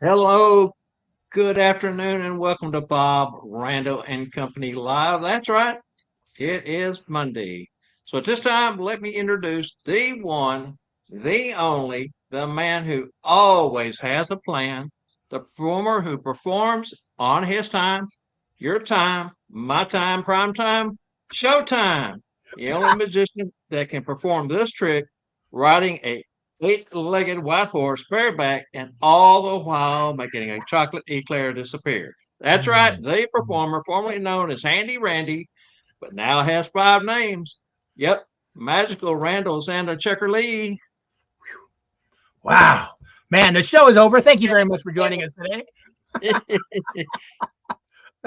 Hello, good afternoon, and welcome to Bob Randall and Company Live. That's right, it is Monday. So at this time, let me introduce the one, the only, the man who always has a plan, the performer who performs on his time, your time, my time, prime time, showtime. The only magician that can perform this trick riding a eight-legged white horse bareback and all the while making a chocolate eclair disappear. That's right, Mm. the performer formerly known as Handy Randy but now has five names. Yep, Magical Randall's and a Checker Lee. Wow. Man, the show is over. Thank you very much for joining us today.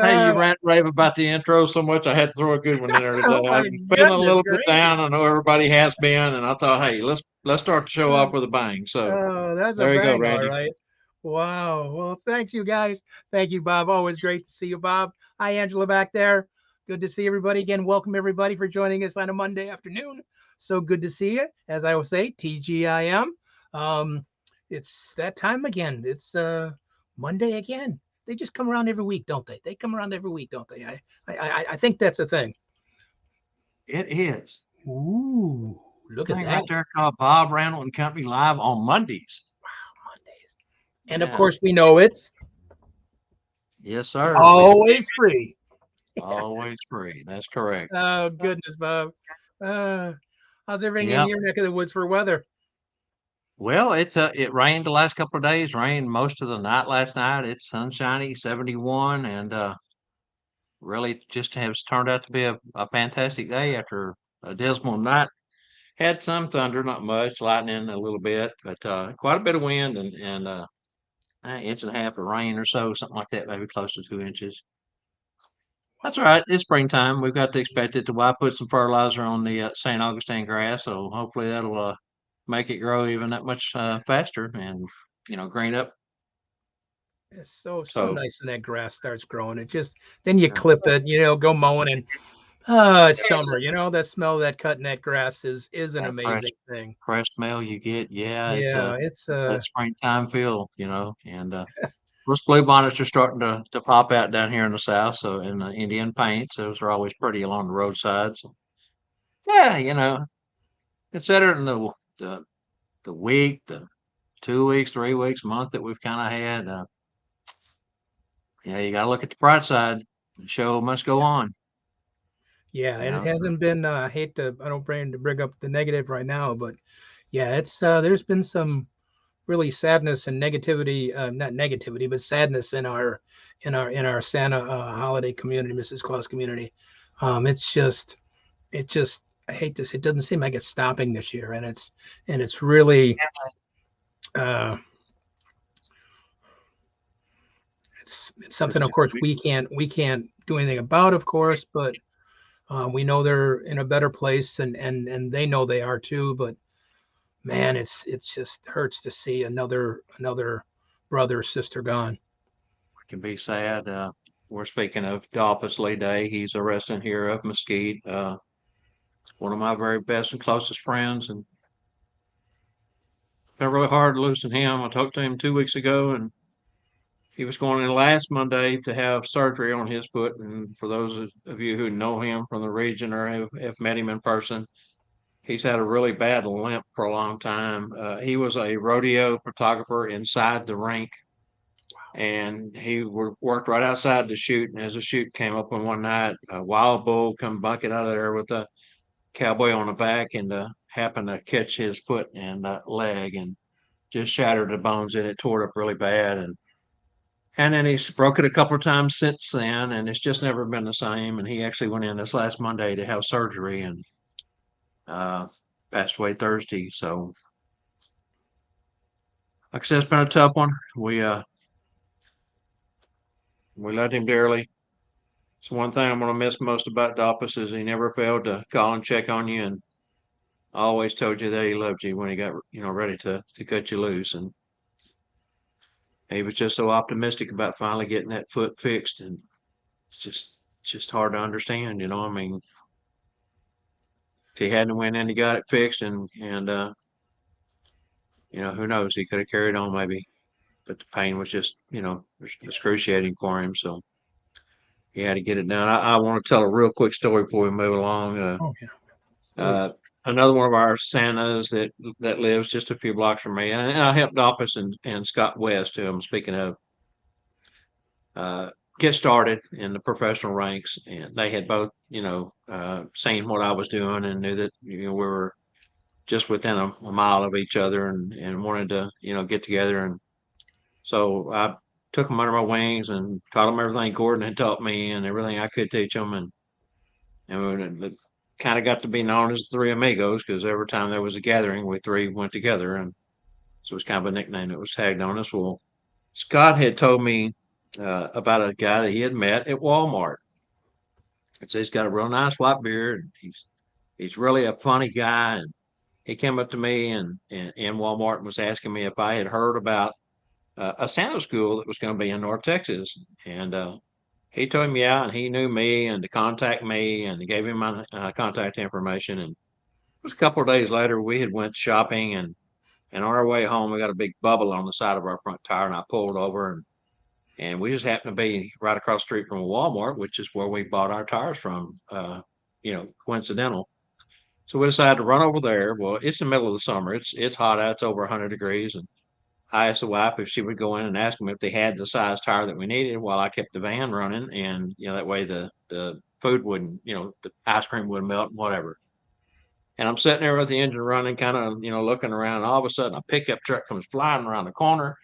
Hey, you Uh, rant rave about the intro so much, I had to throw a good one in there oh today. my I've been feeling a goodness little bit gracious. down. I know everybody has been, and I thought, hey, let's start the show off with a bang. So Oh, that's a there you go, bang, all Randy. right. Wow. Well, thank you guys. Thank you, Bob. Always great to see you, Bob. Hi, Angela back there. Good to see everybody again. Welcome everybody for joining us on a Monday afternoon. So good to see you. As I will say, TGIM. Um, it's that time again. It's Monday again. They just come around every week, don't they? They come around every week, don't they? I think that's a thing. It is. Ooh, look at Thing that. right there called Bob Randall and Company Live on Mondays. Mondays. And of Yeah. course, we know it's Yes, sir. We always free. always free. That's correct. Oh, goodness, Bob. Uh, how's everything in Yep. your neck of the woods for weather? Well, it rained the last couple of days, rained most of the night last night. It's sunshiny, 71, and really just has turned out to be a fantastic day after a dismal night. Had some thunder, not much, lightning a little bit, but quite a bit of wind and an inch and a half of rain or so, something like that, maybe close to 2 inches. That's all right. It's springtime. We've got to expect it to. I put some fertilizer on the St. Augustine grass, so hopefully that'll make it grow even that much faster and green up. It's so So nice when that grass starts growing. It just then you uh, clip it, go mowing, and it's summer. That smell of that cutting that grass is an that fresh amazing thing. fresh smell you get, yeah, Yeah, it's that springtime feel, and those bluebonnets are starting to pop out down here in the south. So in the Indian paints, those are always pretty along the roadsides. Yeah, it's better than the week, the 2 weeks, 3 weeks, month that we've kind of had. You got to look at the bright side. The show must go on. yeah, You and it know, hasn't been. I hate to. I don't bring to bring up the negative right now, but yeah, it's there's been some really sadness and negativity, not negativity, but sadness in our Santa holiday community, Mrs. Claus community. It's just it just I hate this. It doesn't seem like it's stopping this year, and it's really uh, it's something. Of course, we can't do anything about, of course, but we know they're in a better place, and they know they are too. But man, it's just hurts to see another brother or sister gone. can be sad. We're speaking of Dolphus Day. He's a resident here of Mesquite. One of my very best and closest friends, and been really hard losing him. I talked to him 2 weeks ago, and he was going in last Monday to have surgery on his foot. And for those of you who know him from the region or have met him in person, he's had a really bad limp for a long time. He was a rodeo photographer inside the rink, and he worked right outside the chute. And as the chute came up one night, a wild bull come bucket out of there with a cowboy on the back and happened to catch his foot and leg and just shattered the bones in it, tore it up really bad. And then he's broke it a couple of times since then, and it's just never been the same. And he actually went in this last Monday to have surgery and uh, passed away Thursday. So, like I said, it's been a tough one. We loved him dearly. It's one thing I'm going to miss most about Dolphus is he never failed to call and check on you, and always told you that he loved you when he got ready to cut you loose. And he was just so optimistic about finally getting that foot fixed, and it's just hard to understand. I mean, if he hadn't went in, he got it fixed, and who knows, he could have carried on maybe but the pain was just, excruciating for him. So he had to get it done. I want to tell a real quick story before we move along. Oh yeah, Uh, please. Another one of our Santas that lives just a few blocks from me. And I helped Office and Scott West, who I'm speaking of, uh, get started in the professional ranks, and they had both, seen what I was doing and knew that we were just within a mile of each other, and wanted to get together. And so I took them under my wings and taught them everything Gordon had taught me and everything I could teach them, and it kind of got to be known as the Three Amigos because every time there was a gathering, we three went together, and so it was kind of a nickname that was tagged on us. Well, Scott had told me about a guy that he had met at Walmart. It's he's got a real nice white beard. And he's really a funny guy, and he came up to me and in Walmart and was asking me if I had heard about a Santa school that was going to be in North Texas, and he told me out, and he knew me and to contact me, and he gave him my contact information. And it was a couple of days later we had went shopping, and on our way home we got a big bubble on the side of our front tire, and I pulled over and we just happened to be right across the street from a Walmart, which is where we bought our tires from. Coincidental. So we decided to run over there. Well, it's the middle of the summer. It's hot out. It's over 100 degrees, and I asked the wife if she would go in and ask them if they had the size tire that we needed while I kept the van running, and that way the food wouldn't, the ice cream wouldn't melt and whatever. And I'm sitting there with the engine running, kind of looking around. And all of a sudden, a pickup truck comes flying around the corner,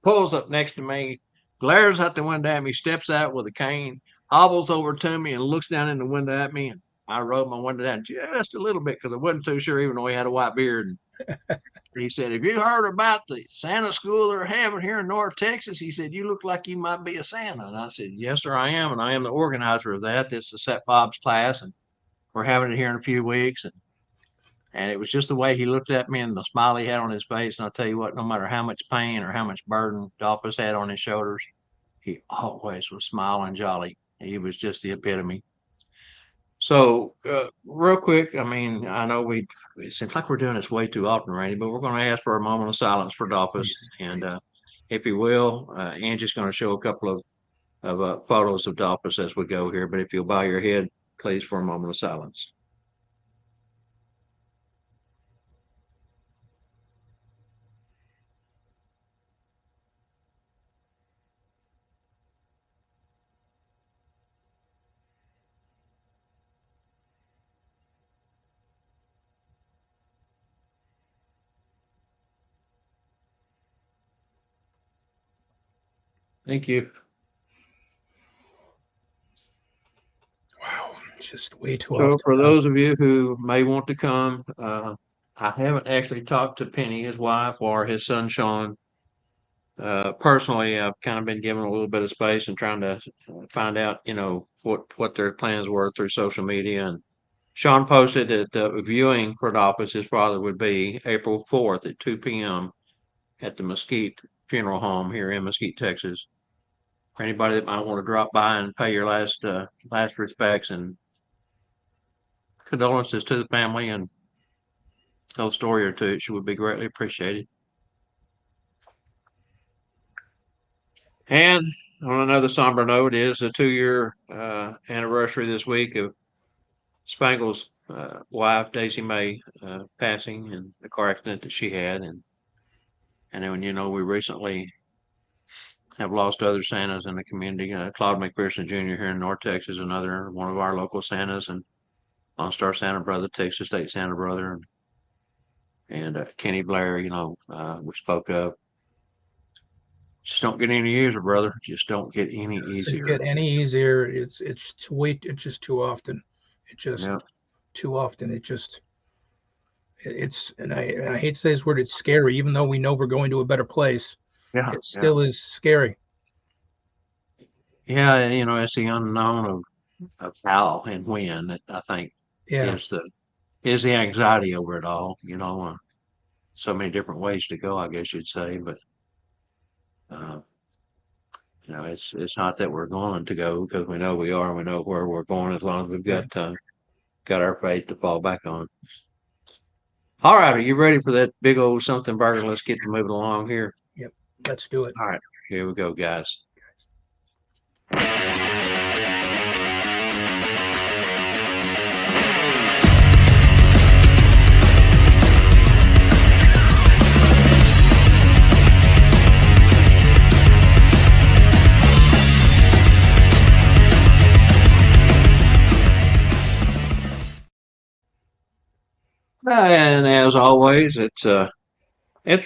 pulls up next to me, glares out the window at me, steps out with a cane, hobbles over to me, and looks down in the window at me. And I rolled my window down just a little bit because I wasn't too sure, even though he had a white beard. And he said, "Have you heard about the Santa school they're having here in North Texas?" He said, "You look like you might be a Santa." And I said, "Yes, sir, I am. And I am the organizer of that. It's the Set Bob's class. And we're having it here in a few weeks." And it was just the way he looked at me and the smile he had on his face. And I'll tell you what, no matter how much pain or how much burden Dolphus had on his shoulders, he always was smiling jolly. He was just the epitome. So, real quick, I mean, I know it seems like we're doing this way too often, Randy, but we're going to ask for a moment of silence for Dolphus. Please, And please. if you will, Angie's going to show a couple of photos of Dolphus as we go here. But if you'll bow your head, please, for a moment of silence. Thank you. Wow, it's just way too So, often, for huh? those of you who may want to come, I haven't actually talked to Penny, his wife, or his son Sean. Personally, I've kind of been given a little bit of space and trying to find out, what their plans were through social media. And Sean posted that the viewing for the office his father would be April 4th at 2 p.m. at the Mesquite Funeral Home here in Mesquite, Texas. For anybody that might want to drop by and pay your last respects and condolences to the family and tell a story or two, it would be greatly appreciated. And on another somber note, is the 2-year anniversary this week of Spangle's wife, Daisy Mae, passing and the car accident that she had. And then, we recently have lost other Santas in the community. Claude McPherson Jr. here in North Texas, another one of our local Santas, and Lone Star Santa brother, Texas State Santa brother, and Kenny Blair, we spoke of. Just don't get any easier, brother. Just don't get any Doesn't easier. get any easier. It's just too often. It just Yeah, too often. It's and I hate to say this word. It's scary, even though we know we're going to a better place. yeah, It yeah. still is scary. Yeah, it's the unknown of how and when that I think Yeah, is the anxiety over it all. So many different ways to go, I guess you'd say, but uh, it's not that we're going to go because we know we are, and we know where we're going as long as we've right. got our faith to fall back on. All right, are you ready for that big old something burger? Let's get to moving along here. Yep. Let's do it. All right, here we go, guys. And as always, it's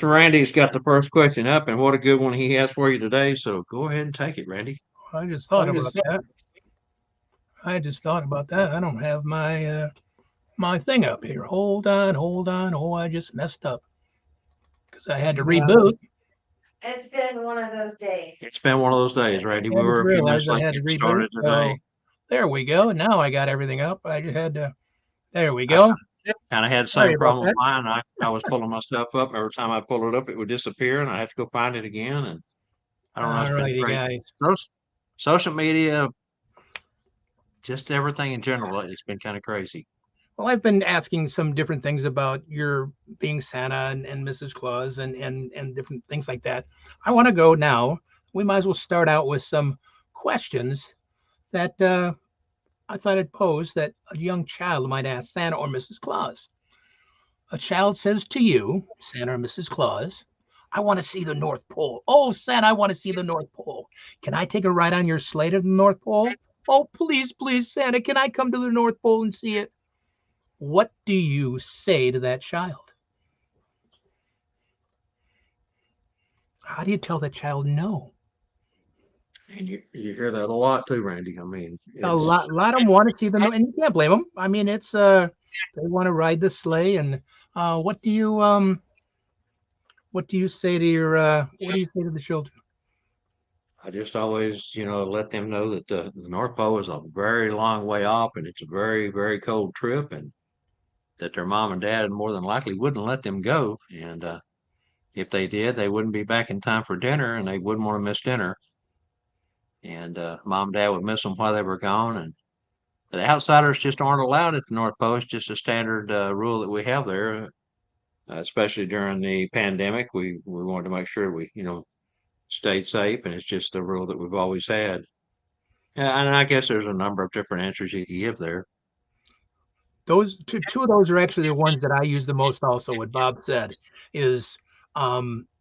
Randy's got the first question up, and what a good one he has for you today. So go ahead and take it, Randy. I just thought about that. I don't have my thing up here. Hold on, hold on. Oh, I just messed up because I had to reboot. It's been one of those days. It's been one of those days, Randy. I We just were a few minutes realized I late had to getting reboot. started today. So there we go. Now I got everything up. I just had to. There we go. Kind of had the Sorry same about problem with that. mine. I was pulling my stuff up. Every time I pull it up, it would disappear, and I have to go find it again. And I don't know. It's All been righty, crazy. guys. Social media, just everything in general, it's been kind of crazy. Well, I've been asking some different things about your being Santa and Mrs. Claus and different things like that. I want to go now. We might as well start out with some questions that I thought I'd pose that a young child might ask Santa or Mrs. Claus. A child says to you, Santa or Mrs. Claus, I want to see the North Pole. Oh, Santa, I want to see the North Pole. Can I take a ride on your sleigh to the North Pole? Oh, please, please, Santa, can I come to the North Pole and see it? What do you say to that child? How do you tell that child no? And you hear that a lot too, Randy. I mean, A it's lot of them want to see the North, and you can't blame them. I mean, it's they want to ride the sleigh, and what do you say to your what do you say to the children? I just always, let them know that the North Pole is a very long way off, and it's a very, very cold trip, and that their mom and dad more than likely wouldn't let them go. And if they did, they wouldn't be back in time for dinner, and they wouldn't want to miss dinner. And mom and dad would miss them while they were gone. And the outsiders just aren't allowed at the North Pole. It's just a standard rule that we have there, especially during the pandemic. We wanted to make sure we, stayed safe, and it's just a rule that we've always had. Yeah, and I guess there's a number of different answers you can give there. Those two of those are actually the ones that I use the most. Also, what Bob said is,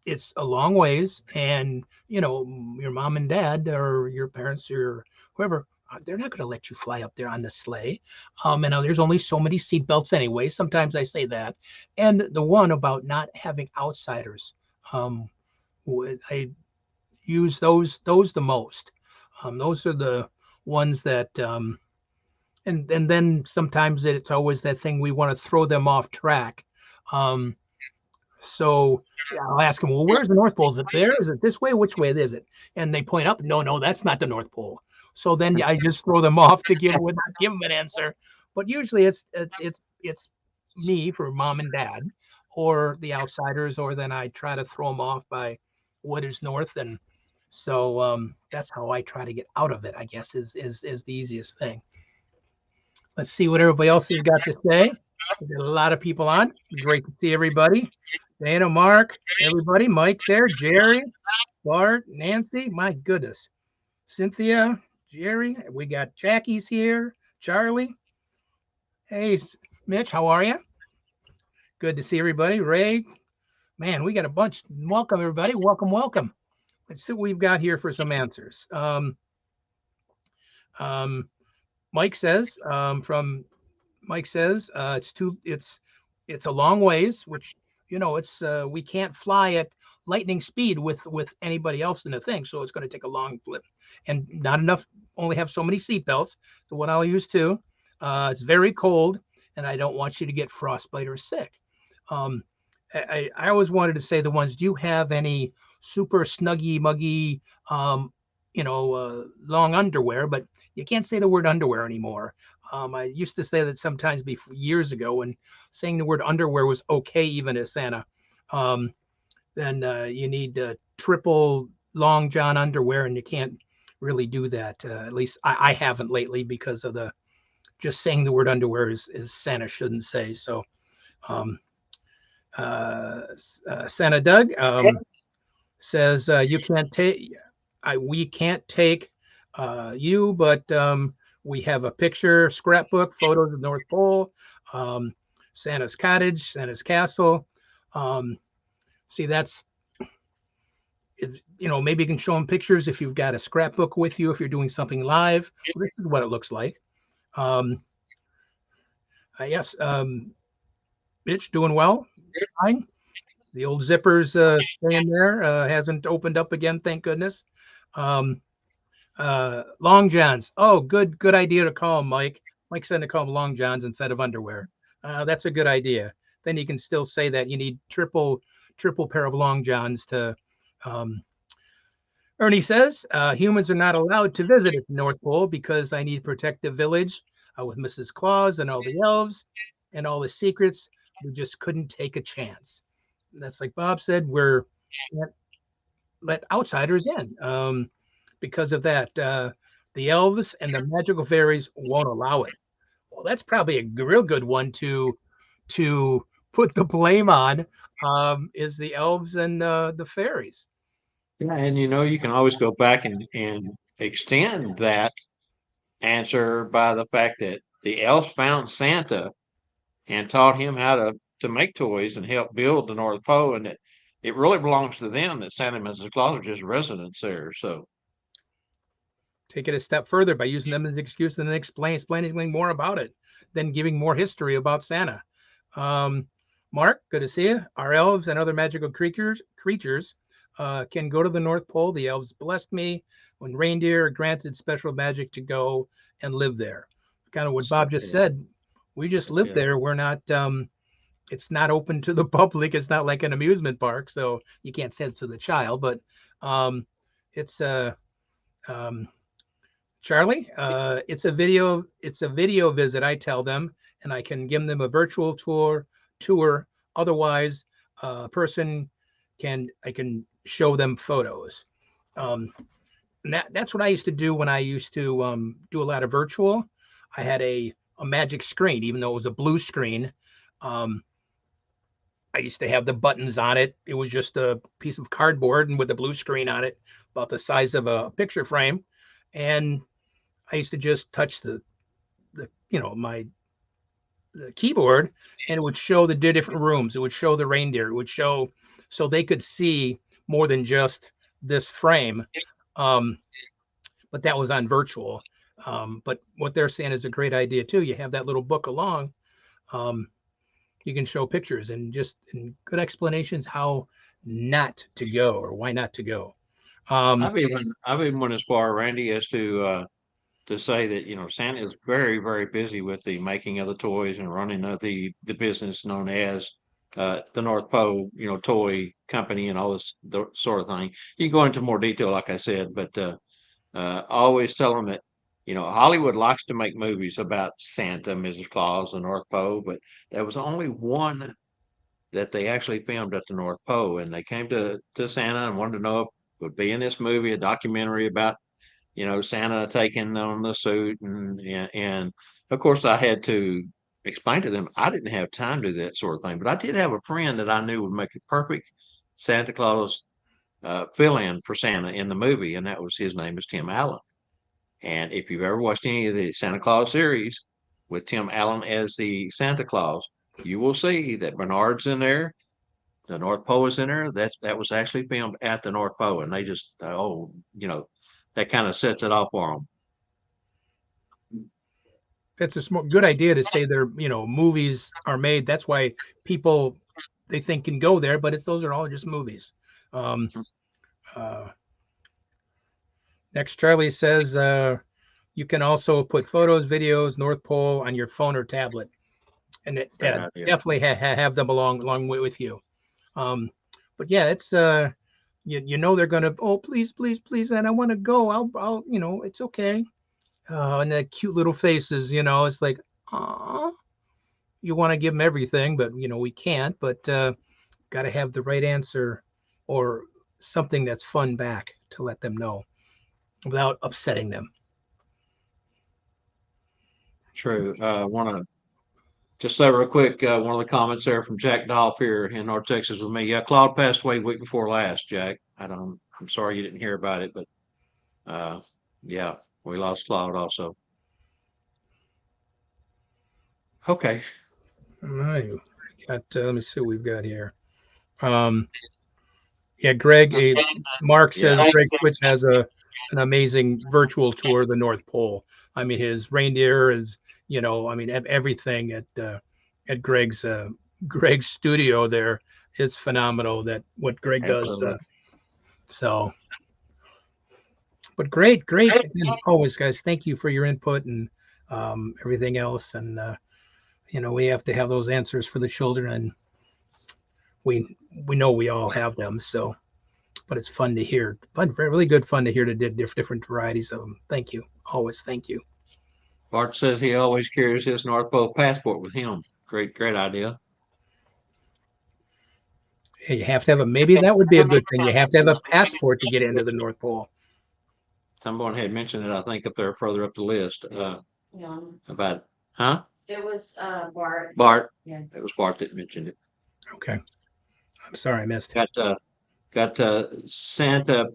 it's a long ways, and your mom and dad or your parents or whoever, they're not going to let you fly up there on the sleigh. And there's only so many seat belts anyway. Sometimes I say that, and the one about not having outsiders, I use those the most. Those are the ones that and then sometimes it's always that thing we want to throw them off track. Um, so I'll ask them, well, where's the North Pole? Is it there? Is it this way? Which way is it? And they point up. No, that's not the North Pole. So then I just throw them off to give them an answer. But usually it's me for mom and dad, or the outsiders, or then I try to throw them off by what is north. And so that's how I try to get out of it, I guess, is the easiest thing. Let's see what everybody else has got to say. We've got a lot of people on. Great to see everybody. Dana, Mark, everybody. Mike's there. Jerry, Bart, Nancy. My goodness. Cynthia, Jerry. We got Jackie's here. Charlie. Hey, Mitch, how are you? Good to see everybody. Ray. Man, we got a bunch. Welcome, everybody. Welcome, welcome. Let's see what we've got here for some answers. Mike says, it's a long ways, which it's we can't fly at lightning speed with anybody else in the thing, so it's going to take a long flip, and not enough. Only have so many seat belts. So what I'll use too. It's very cold, and I don't want you to get frostbite or sick. I always wanted to say the ones. Do you have any super snuggy muggy, long underwear? But you can't say the word underwear anymore. I used to say that sometimes years ago when saying the word underwear was okay, even as Santa. Then you need triple long john underwear, and you can't really do that. At least I haven't lately, because of the just saying the word underwear is Santa shouldn't say. So, Santa Doug says you can't take. We can't take you, but we have a picture scrapbook, photos of North Pole, um, Santa's cottage, Santa's castle. Um, see, that's maybe you can show them pictures if you've got a scrapbook with you if you're doing something live. Well, this is what it looks like. Um, yes, Mitch doing well. Fine. The old zipper's staying there. Hasn't opened up again, thank goodness. Um, Long johns. Oh, good idea to call them, Mike. Mike said to call them long johns instead of underwear. That's a good idea. Then you can still say that you need triple pair of long johns to. Um, Ernie says humans are not allowed to visit at the North Pole because I need protective village with Mrs. Claus and all the elves and all the secrets. We just couldn't take a chance. That's like Bob said. We're can't let outsiders in. Because of that. The elves and the magical fairies won't allow it. Well, that's probably a real good one to put the blame on. Is the elves and the fairies? Yeah, and you can always go back and extend that answer by the fact that the elves found Santa and taught him how to make toys and help build the North Pole, and it really belongs to them that Santa and Mrs. Claus are just residents there. So Take it a step further by using them as an excuse and then explaining more about it, then giving more history about Santa. Um, Mark, good to see you. Our elves and other magical creatures can go to the North Pole. The elves blessed me when reindeer are granted special magic to go and live there. Kind of what Bob just yeah, said. We just that's live it. there. We're not. It's not open to the public. It's not like an amusement park, so you can't say it to the child. But um, it's um, Charlie, it's a video visit, I tell them, and I can give them a virtual tour. Otherwise, a person I can show them photos. Um, and that's what I used to do when I used to do a lot of virtual. I had a magic screen, even though it was a blue screen. Um, I used to have the buttons on it. It was just a piece of cardboard and with the blue screen on it, about the size of a picture frame. And I used to just touch my the keyboard, and it would show the different rooms. It would show the reindeer. It would show so they could see more than just this frame. Um, but that was on virtual. But what they're saying is a great idea too. You have that little book along. Um, you can show pictures and good explanations how not to go or why not to go. Um, I've even went as far, Randy, as to say that Santa is very very busy with the making of the toys and running of the business known as the North Pole toy company and all this sort of thing. You can go into more detail, like I said, but I always tell them that Hollywood likes to make movies about Santa, Mrs. Claus, the North Pole, but there was only one that they actually filmed at the North Pole, and they came to Santa and wanted to know if it would be in this movie, a documentary about Santa taking on the suit, and of course I had to explain to them I didn't have time to do that sort of thing, but I did have a friend that I knew would make a perfect Santa Claus fill-in for Santa in the movie, and his name is Tim Allen. And if you've ever watched any of the Santa Claus series with Tim Allen as the Santa Claus, you will see that Bernard's in there, the North Pole is in there. That was actually filmed at the North Pole, and they just that kind of sets it off for them. that's a good idea to say their movies are made. That's why people they think can go there, but those are all just movies. Um, uh, Next, Charlie says you can also put photos, videos, North Pole on your phone or tablet, and Great idea. definitely have them along with you. Um, but yeah, it's they're gonna, oh, please, and I want to go. I'll it's okay. And the cute little faces, it's like, ah, you want to give them everything, but we can't. But got to have the right answer or something that's fun back to let them know without upsetting them. True. Want to Just say real quick, one of the comments there from Jack Dolph here in North Texas with me. Yeah, Claude passed away week before last, Jack. I'm sorry you didn't hear about it, but yeah, we lost Claude also. Okay. All right. Got, let me see what we've got here. Um, yeah, Greg, Mark Yeah. says Greg Switch has an amazing virtual tour of the North Pole. I mean, his reindeer is, I mean, everything at Greg's studio there is phenomenal. That what Greg does. Absolutely. So, but great. Again, always, guys, thank you for your input and everything else. And we have to have those answers for the children, and we know we all have them. So, but it's fun to hear. Fun, really good fun to hear to different varieties of them. Thank you. Always, thank you. Bart says he always carries his North Pole passport with him. Great idea. Hey, you have to have a. Maybe that would be a good thing. You have to have a passport to get into the North Pole. Someone had mentioned it, I think, up there further up the list Yeah. about, huh? It was Bart. Bart. Yeah. It was Bart that mentioned it. Okay. I'm sorry I missed it. Got Santa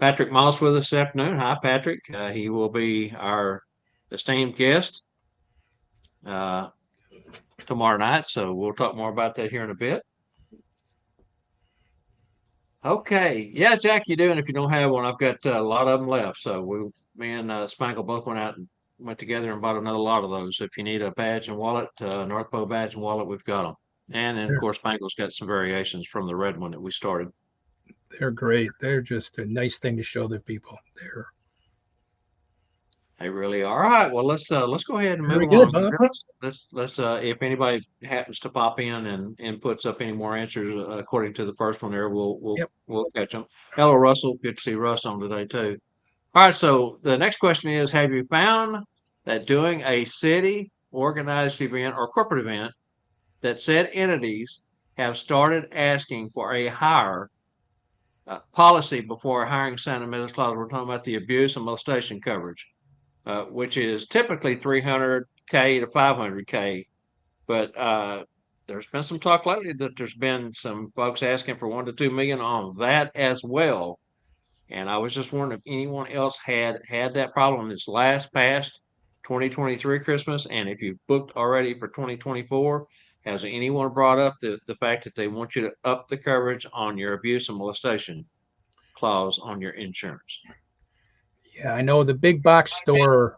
Patrick Moss with us this afternoon. Hi, Patrick. He will be our esteemed guest tomorrow night, so we'll talk more about that here in a bit. Okay, yeah, Jack, you do, and if you don't have one, I've got a lot of them left. So me and Spangle both went out and went together and bought another lot of those. If you need a badge and wallet, North Pole badge and wallet, we've got them. And then, of They're, course, Spangle's got some variations from the red one that we started. they're great. They're just a nice thing to show the people. They're They really are. All right. Well, let's go ahead and move very good, along. Bob. Let's if anybody happens to pop in and puts up any more answers according to the first one there, Yep. we'll catch them. Hello, Russell. Good to see Russ on today too. All right. So the next question is: have you found that doing a city organized event or corporate event that said entities have started asking for a higher policy before hiring Santa Mrs. Claus? We're talking about the abuse and molestation coverage, which is typically 300K to 500K. But there's been some talk lately that there's been some folks asking for 1 to 2 million on that as well. And I was just wondering if anyone else had that problem this past 2023 Christmas, and if you booked already for 2024. Has anyone brought up the fact that they want you to up the coverage on your abuse and molestation clause on your insurance? Yeah, I know the big box store,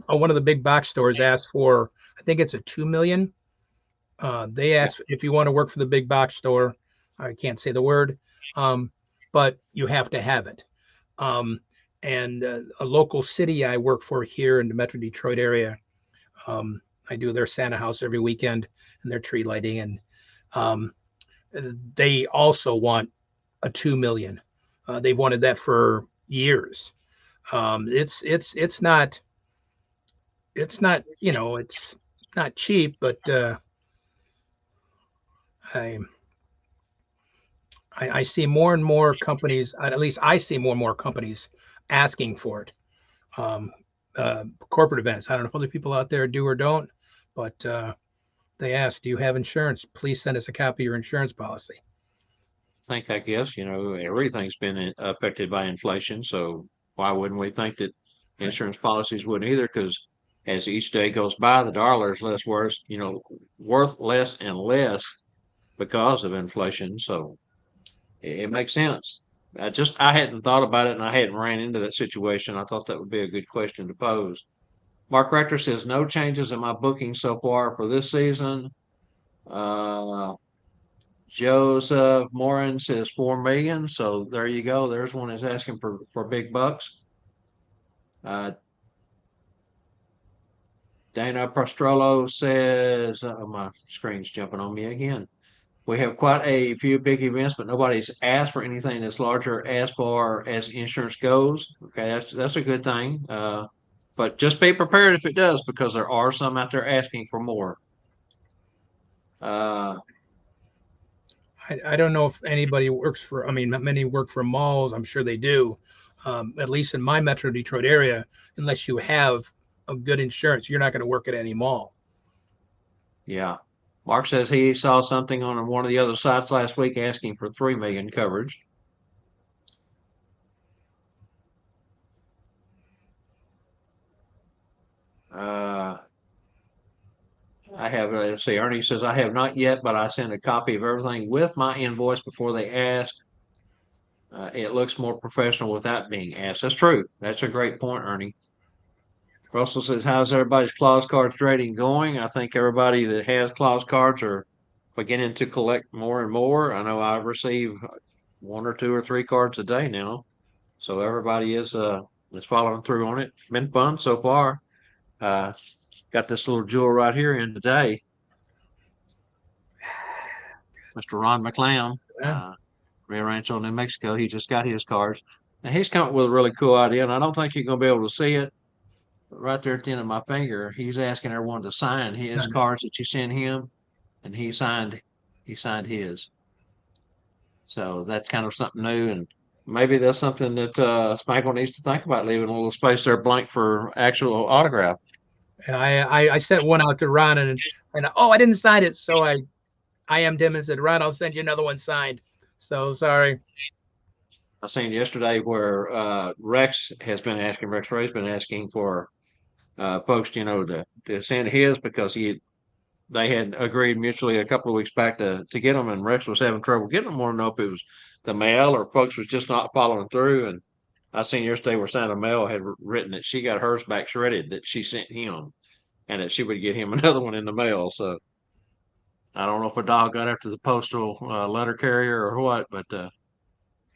one of the big box stores asked for, I think it's a 2 million. They Yeah. asked if you want to work for the big box store. I can't say the word, but you have to have it. Um, and a local city I work for here in the Metro Detroit area, I do their Santa house every weekend and their tree lighting, and um, they also want a 2 million. They've wanted that for years. It's not it's not cheap, but I, I see more and more companies. At least I see more and more companies asking for it. Um, Corporate events. I don't know if other people out there do or don't, but they ask, "Do you have insurance? Please send us a copy of your insurance policy." I guess, everything's been affected by inflation. So why wouldn't we think that Right. insurance policies wouldn't either? Because as each day goes by, the dollar is worth less and less because of inflation. So it makes sense. I hadn't thought about it and I hadn't ran into that situation. I thought that would be a good question to pose. Mark Rector says no changes in my booking so far for this season. Uh, Joseph Morin says 4 million. So there you go. There's one that's asking for big bucks. Uh, Dana Prostrollo says, my screen's jumping on me again. We have quite a few big events, but nobody's asked for anything that's larger as far as insurance goes. Okay, that's a good thing. But just be prepared if it does, because there are some out there asking for more. Uh, I don't know if anybody works for. I mean, many work for malls. I'm sure they do. At least in my Metro Detroit area, unless you have a good insurance, you're not going to work at any mall. Yeah. Mark says he saw something on one of the other sites last week asking for 3 million coverage. I have, let's see, Ernie says, I have not yet, but I sent a copy of everything with my invoice before they ask. It looks more professional without being asked. That's true. That's a great point, Ernie. Russell says, how's everybody's clause cards rating going? I think everybody that has clause cards are beginning to collect more and more. I know I receive 1 or 2 or 3 cards a day now. So everybody is following through on it. It's been fun so far. Uh, got this little jewel right here in today. Mr. Ron McClown, Yeah. Rio Rancho, New Mexico. He just got his cards. And he's come up with a really cool idea, and I don't think you're going to be able to see it. But right there at the end of my finger, he's asking everyone to sign his cards that you send him, and he signed his. So that's kind of something new, and maybe that's something that Spangle needs to think about, leaving a little space there blank for actual autograph. And I sent one out to Ron and oh, I didn't sign it. So I am him and said, Ron, I'll send you another one signed. So sorry. I seen yesterday where Rex Ray's been asking for folks, to send his because they had agreed mutually a couple of weeks back to get them, and Rex was having trouble getting them. Want to know if it was the mail or folks was just not following through. And I seen yesterday where Santa Mel had written that she got hers back shredded that she sent him, and that she would get him another one in the mail. So I don't know if a dog got after the postal letter carrier or what, but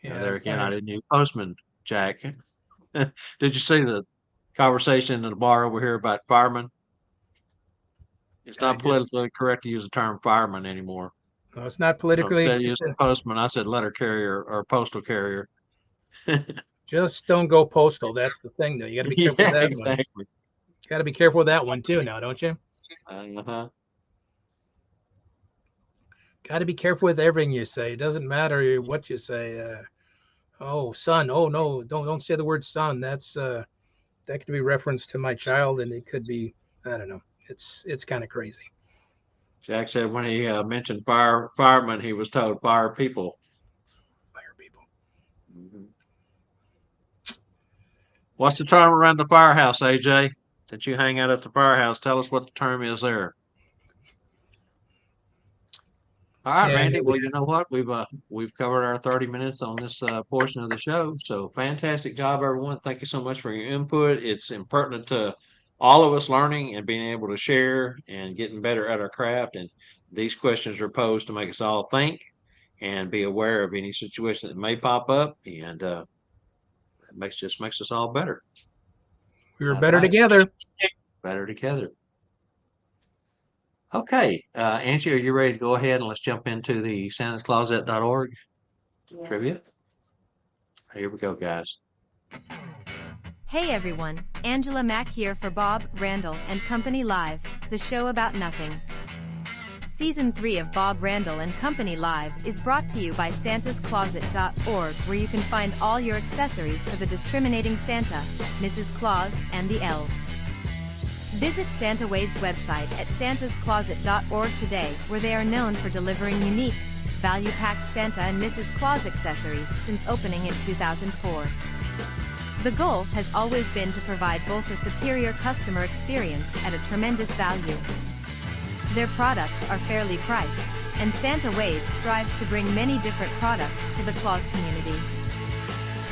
there again, I didn't use postman Jack. Did you see the conversation in the bar over here about firemen? It's not politically correct to use the term fireman anymore. No, it's not So politically. instead of using postman, I said letter carrier or postal carrier. Just don't go postal. That's the thing, though. You got to be careful with that exactly. one. You got to be careful with that one too, now, don't you? Uh-huh. Got to be careful with everything you say. It doesn't matter what you say. Oh, son. Oh no, don't say the word son. That could be reference to my child, and it could be, I don't know. It's kind of crazy. Jack said when he mentioned fireman, he was told fire people. Fire people. Mm-hmm. What's the term around the firehouse, AJ? That you hang out at the firehouse? Tell us what the term is there. All right, Randy. Well, you know what? We've covered our 30 minutes on this portion of the show. So fantastic job, everyone. Thank you so much for your input. It's impertinent to all of us learning and being able to share and getting better at our craft. And these questions are posed to make us all think and be aware of any situation that may pop up. And it makes us all better. We were better together. Better together. Okay, Angie, are you ready to go ahead and let's jump into the santascloset.org trivia? Here we go, guys. Hey everyone, Angela Mack here for Bob, Randyl, and Company Live, the show about nothing. Season 3 of Bob Randyl and Company Live is brought to you by santascloset.org, where you can find all your accessories for the discriminating Santa, Mrs. Claus, and the elves. Visit Santa Wade's website at santascloset.org today, where they are known for delivering unique, value-packed Santa and Mrs. Claus accessories since opening in 2004. The goal has always been to provide both a superior customer experience at a tremendous value. Their products are fairly priced, and Santa Wade strives to bring many different products to the Claus community.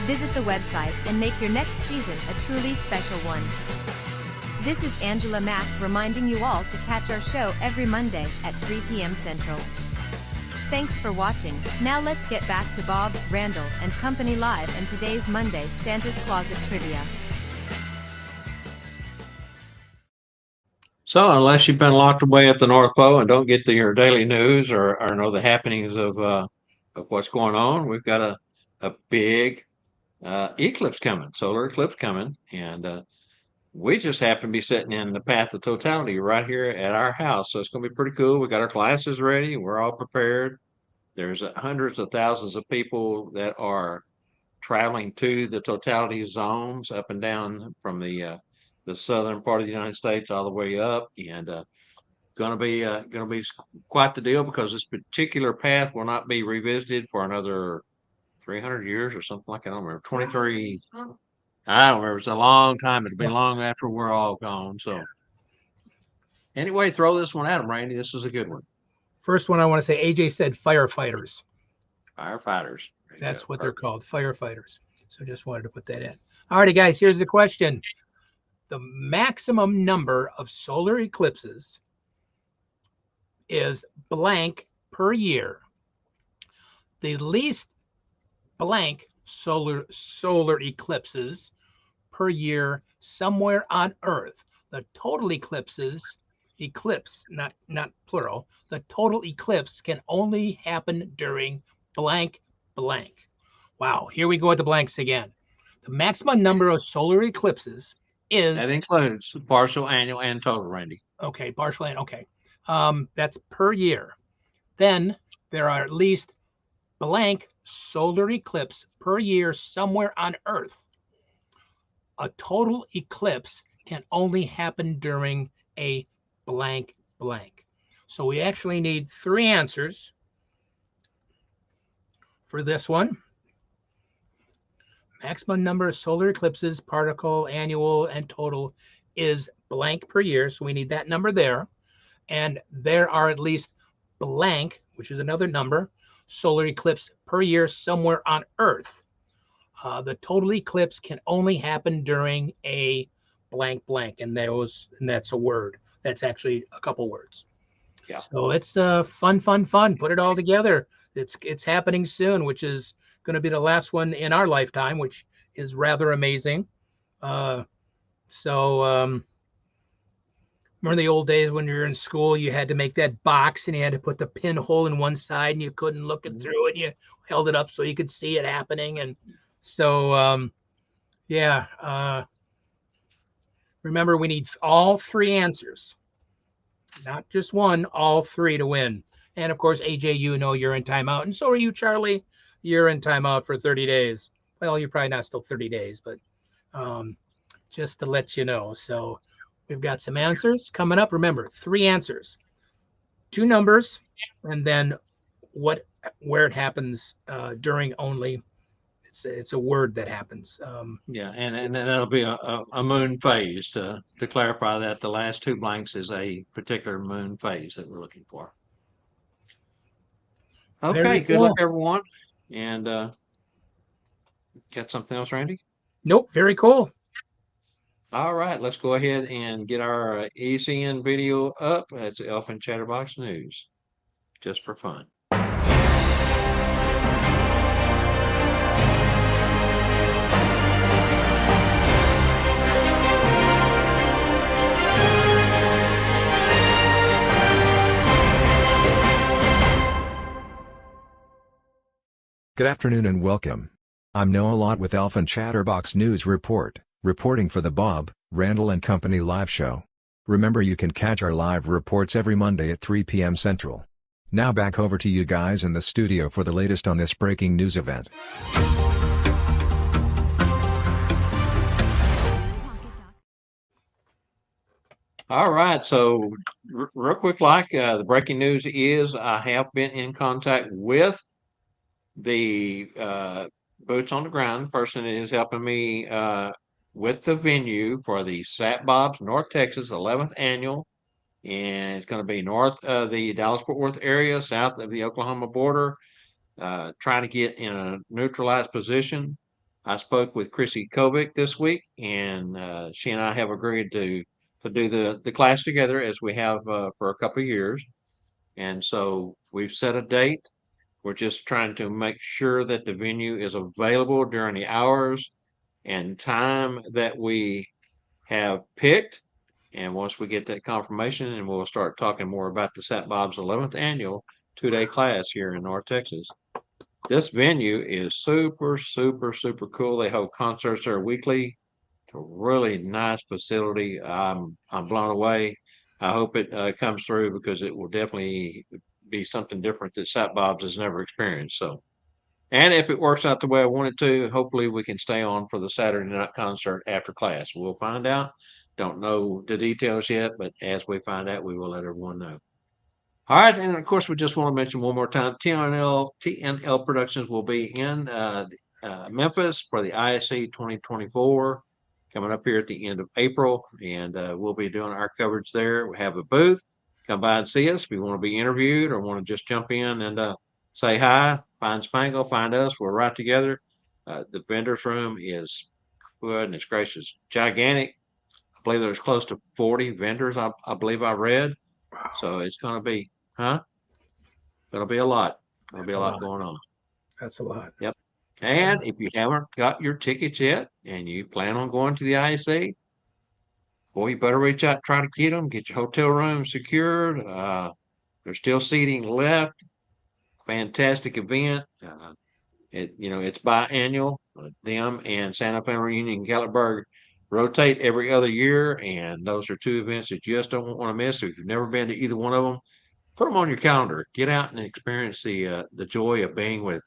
Visit the website and make your next season a truly special one. This is Angela Mack reminding you all to catch our show every Monday at 3 p.m. Central. Thanks for watching. Now let's get back to Bob, Randyl, and Company Live and today's Monday Santa's Closet Trivia. So unless you've been locked away at the North Pole and don't get your daily news or know the happenings of what's going on, we've got a big eclipse coming, solar eclipse coming, and we just happen to be sitting in the path of totality right here at our house. So it's going to be pretty cool. We got our glasses ready. We're all prepared. There's hundreds of thousands of people that are traveling to the totality zones up and down from the southern part of the United States all the way up, and going to be quite the deal because this particular path will not be revisited for another 300 years or something like that. I don't remember. 23. I don't remember. It's a long time. It'll be long after we're all gone. So anyway, throw this one at him, Randy. This is a good one. First one I want to say, AJ said firefighters. Firefighters. That's what they're called, firefighters. So just wanted to put that in. All righty, guys, here's the question. The maximum number of solar eclipses is blank per year. The least blank solar eclipses per year somewhere on Earth. The total eclipse, not plural, the total eclipse can only happen during blank blank. Wow, here we go with the blanks again. The maximum number of solar eclipses is... That includes partial, annual, and total, Randy. Okay, partial and okay. That's per year. Then there are at least blank solar eclipse per year somewhere on Earth. A total eclipse can only happen during a blank blank. So we actually need 3 answers for this one. Maximum number of solar eclipses, partial, annual, and total is blank per year. So we need that number there. And there are at least blank, which is another number, solar eclipse per year somewhere on Earth. The total eclipse can only happen during a blank blank, and that's a word. That's actually a couple words. Yeah. So it's fun. Put it all together. It's happening soon, which is going to be the last one in our lifetime, which is rather amazing. Remember the old days when you were in school, you had to make that box and you had to put the pinhole in one side and you couldn't look it through and you held it up so you could see it happening. And so, remember, we need all 3 answers, not just one, all 3 to win. And of course, AJ, you're in timeout. And so are you, Charlie. You're in timeout for 30 days. Well, you're probably not still 30 days, but just to let you know. So we've got some answers coming up. Remember, 3 answers, 2 numbers, and then where it happens during only. It's a word that happens. And that'll be a moon phase. To clarify that, the last 2 blanks is a particular moon phase that we're looking for. Okay, good luck, everyone. And got something else, Randy? Nope, very cool. All right, let's go ahead and get our ECN video up. It's Elf and Chatterbox News, just for fun. Good afternoon and welcome. I'm Noah Lott with Elf and Chatterbox News Report, reporting for the Bob, Randyl and Company live show. Remember, you can catch our live reports every Monday at 3 p.m. Central. Now back over to you guys in the studio for the latest on this breaking news event. All right, so real quick, the breaking news is I have been in contact with the boots on the ground person that is helping me with the venue for the Sat Bob's North Texas 11th annual, and it's going to be north of the Dallas-Fort Worth area, south of the Oklahoma border, trying to get in a neutralized position. I spoke with Chrissy Kovic this week, and she and I have agreed to do the class together as we have for a couple of years. And so we've set a date. We're just trying to make sure that the venue is available during the hours and time that we have picked. And once we get that confirmation, and we'll start talking more about the Sat Bob's 11th annual 2-day class here in North Texas. This venue is super, super, super cool. They hold concerts there weekly. It's a really nice facility. I'm blown away. I hope it comes through because it will definitely be something different that Sat Bob's has never experienced. So, and if it works out the way I want it to, hopefully we can stay on for the Saturday night concert after class. We'll find out. don't know the details yet, but as we find out, we will let everyone know. All right, and of course, we just want to mention one more time, TNL Productions will be in Memphis for the ISC 2024, coming up here at the end of April, and we'll be doing our coverage there. We have a booth. Come by and see us if you want to be interviewed or want to just jump in and say hi. Find Spangle, find us. We're right together. The vendors room is, goodness gracious, gigantic. I believe there's close to 40 vendors. I believe I read. So it's going to be, huh? Going to be a lot. Going to be That's a a lot lot. going on. That's a lot. Yep. And if you haven't got your tickets yet and you plan on going to the ISA, boy, you better reach out, try to get them, get your hotel room secured. There's still seating left. Fantastic event. It's biannual. Them and Santa Fe Reunion and Gatlinburg rotate every other year, and those are two events that you just don't want to miss. If you've never been to either one of them, put them on your calendar. Get out and experience the joy of being with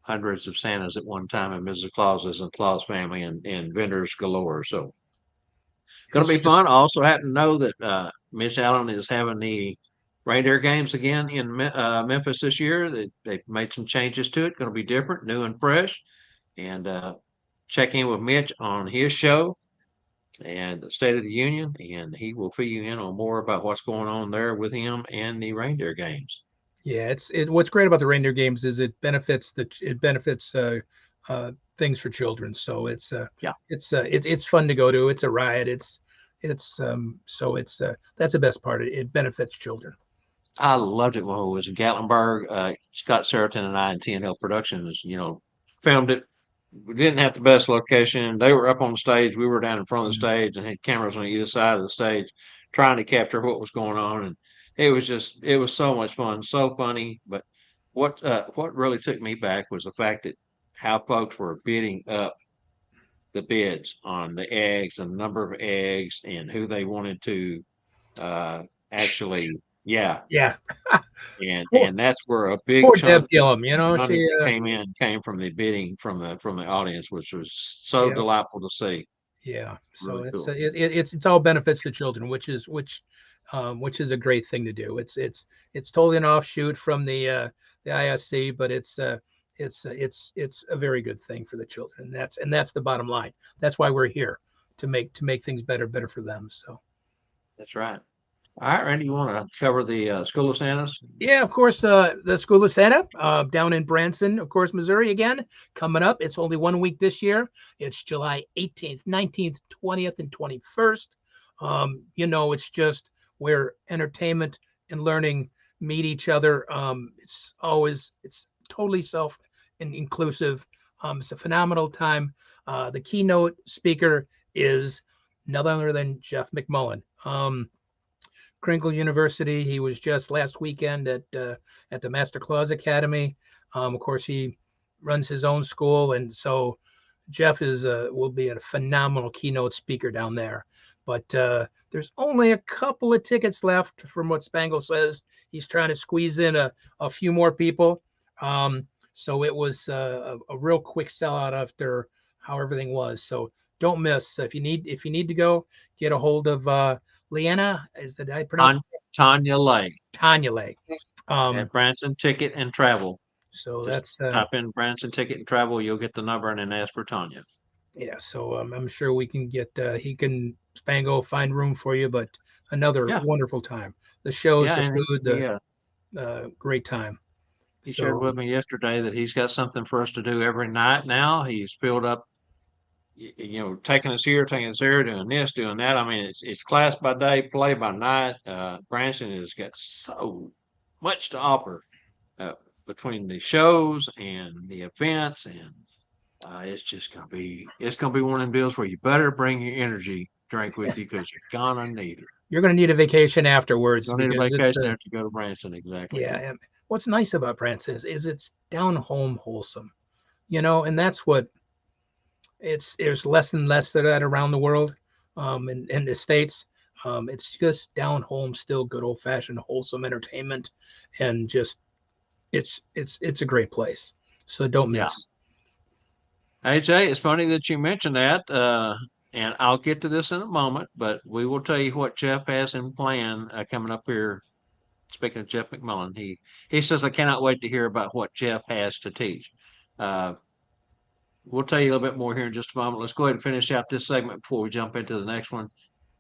hundreds of Santas at one time and Mrs. Clauses and Claus family and vendors galore. So going to It's be just fun. I also happen to know that Mitch Allen is having the reindeer games again in Memphis this year. They've made some changes to it. Going to be different, new and fresh. And check in with Mitch on his show and the State of the Union, and he will fill you in on more about what's going on there with him and the reindeer games. Yeah, what's great about the reindeer games is it benefits things for children. So Yeah. it's fun to go to. It's a riot. That's the best part. It benefits children. I loved it when it was in Gatlinburg. Scott Seriton and I and TNL Productions, filmed it. We didn't have the best location. They were up on the stage. We were down in front of the stage and had cameras on either side of the stage trying to capture what was going on. And it was so much fun, so funny. But what really took me back was the fact that how folks were bidding up the bids on the eggs and the number of eggs and who they wanted to actually, yeah, Yeah. and Poor, and that's where a big poor Deb chunk of Gillum. the money She that came from the bidding from the audience, which was so yeah. delightful to see. Yeah. So Really it's cool. it's all benefits to children, which is a great thing to do. It's totally an offshoot from the ISC, but it's a very good thing for the children. And that's the bottom line. That's why we're here to make things better for them. So That's right. All right, Randy, you want to cover the School of Santas? yeah, of course, the School of Santa down in Branson, of course, Missouri again coming up. It's only 1 week this year. It's July 18th, 19th, 20th, and 21st. It's just where entertainment and learning meet each other. It's totally self and inclusive. It's a phenomenal time. The keynote speaker is none other than Jeff McMullen. Kringle University. He was just last weekend at the Master Claus Academy. Of course, he runs his own school, and so Jeff will be a phenomenal keynote speaker down there. But there's only a couple of tickets left, from what Spangle says. He's trying to squeeze in a few more people. So it was a real quick sellout after how everything was. So don't miss. If you need to go, get a hold of Leanna. Is that I pronounce Tanya Lay Tanya Lay. at Branson Ticket and Travel. So Just that's type in Branson Ticket and Travel. You'll get the number and then ask for Tanya. yeah. So I'm sure we can get Spango find room for you. But another Yeah. wonderful time. The shows, Yeah, the and food, great time. he shared with me yesterday that he's got something for us to do every night now. He's filled up, taking us here, taking us there, doing this, doing that. I mean, it's class by day, play by night. Branson has got so much to offer between the shows and the events, and it's gonna be one of them deals where you better bring your energy drink with you because you're gonna need it. You're going to need a vacation afterwards You're gonna need a because vacation there to go to Branson, exactly. yeah. And what's nice about Branson is it's down home wholesome, and that's what there's less and less of that around the world, in the States. It's just down home, still good old fashioned wholesome entertainment, and just it's a great place. So don't Yeah. miss. AJ, it's funny that you mentioned that. and I'll get to this in a moment, but we will tell you what Jeff has in plan coming up here. Speaking of Jeff McMullen, he says I cannot wait to hear about what Jeff has to teach. Uh, we'll tell you a little bit more here in just a moment. Let's go ahead and finish out this segment before we jump into the next one.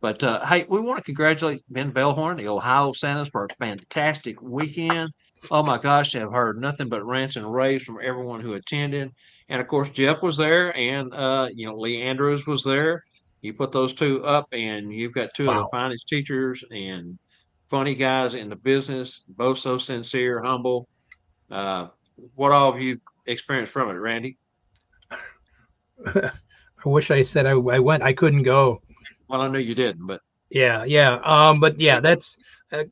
But hey, we want to congratulate Ben Bellhorn, the Ohio Santas, for a fantastic weekend. Oh my gosh, I've heard nothing but rants and raves from everyone who attended. And of course, Jeff was there, and Lee Andrews was there. You put those two up, and you've got two of the Wow. finest teachers and funny guys in the business, both so sincere, humble. Uh, what all have you experienced from it, Randy? I wish I said I went. I couldn't go. Well, I knew you didn't, but Yeah, yeah. But yeah, that's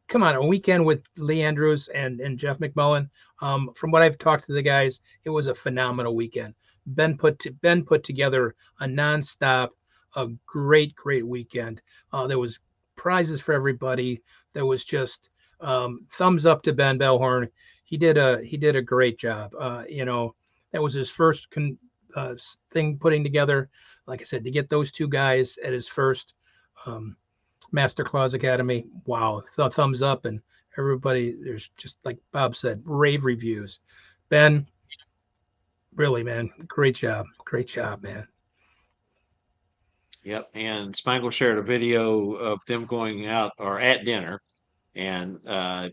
come on, a weekend with Lee Andrews and Jeff McMullen. From what I've talked to the guys, it was a phenomenal weekend. Ben put together a nonstop, a great weekend. There was prizes for everybody. There was just thumbs up to Ben Bellhorn. He did a great job. That was his first thing putting together. Like I said, to get those two guys at his first. Master Claus Academy. Wow, thumbs up, and everybody. There's just like Bob said, rave reviews. Ben, really, man, great job, man. yep. And Spangle shared a video of them going out or at dinner, and the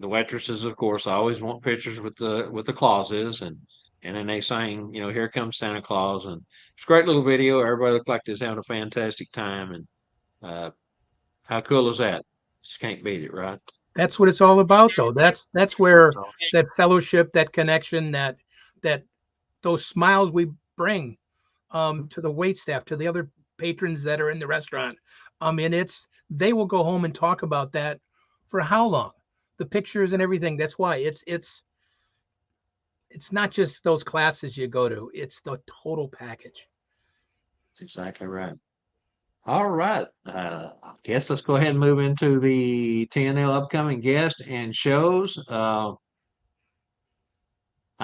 waitresses, of course, always want pictures with the Clauses, and then they sang, "Here Comes Santa Claus," and it's a great little video. Everybody looked like they're having a fantastic time, and how cool is that? Just can't beat it, right? That's what it's all about, though. That's where So, that fellowship, that connection, that those smiles we bring to the wait staff, to the other patrons that are in the restaurant. I mean, they will go home and talk about that for how long? The pictures and everything. That's why it's not just those classes you go to, it's the total package. that's exactly right. All right. I guess let's go ahead and move into the TNL upcoming guests and shows. I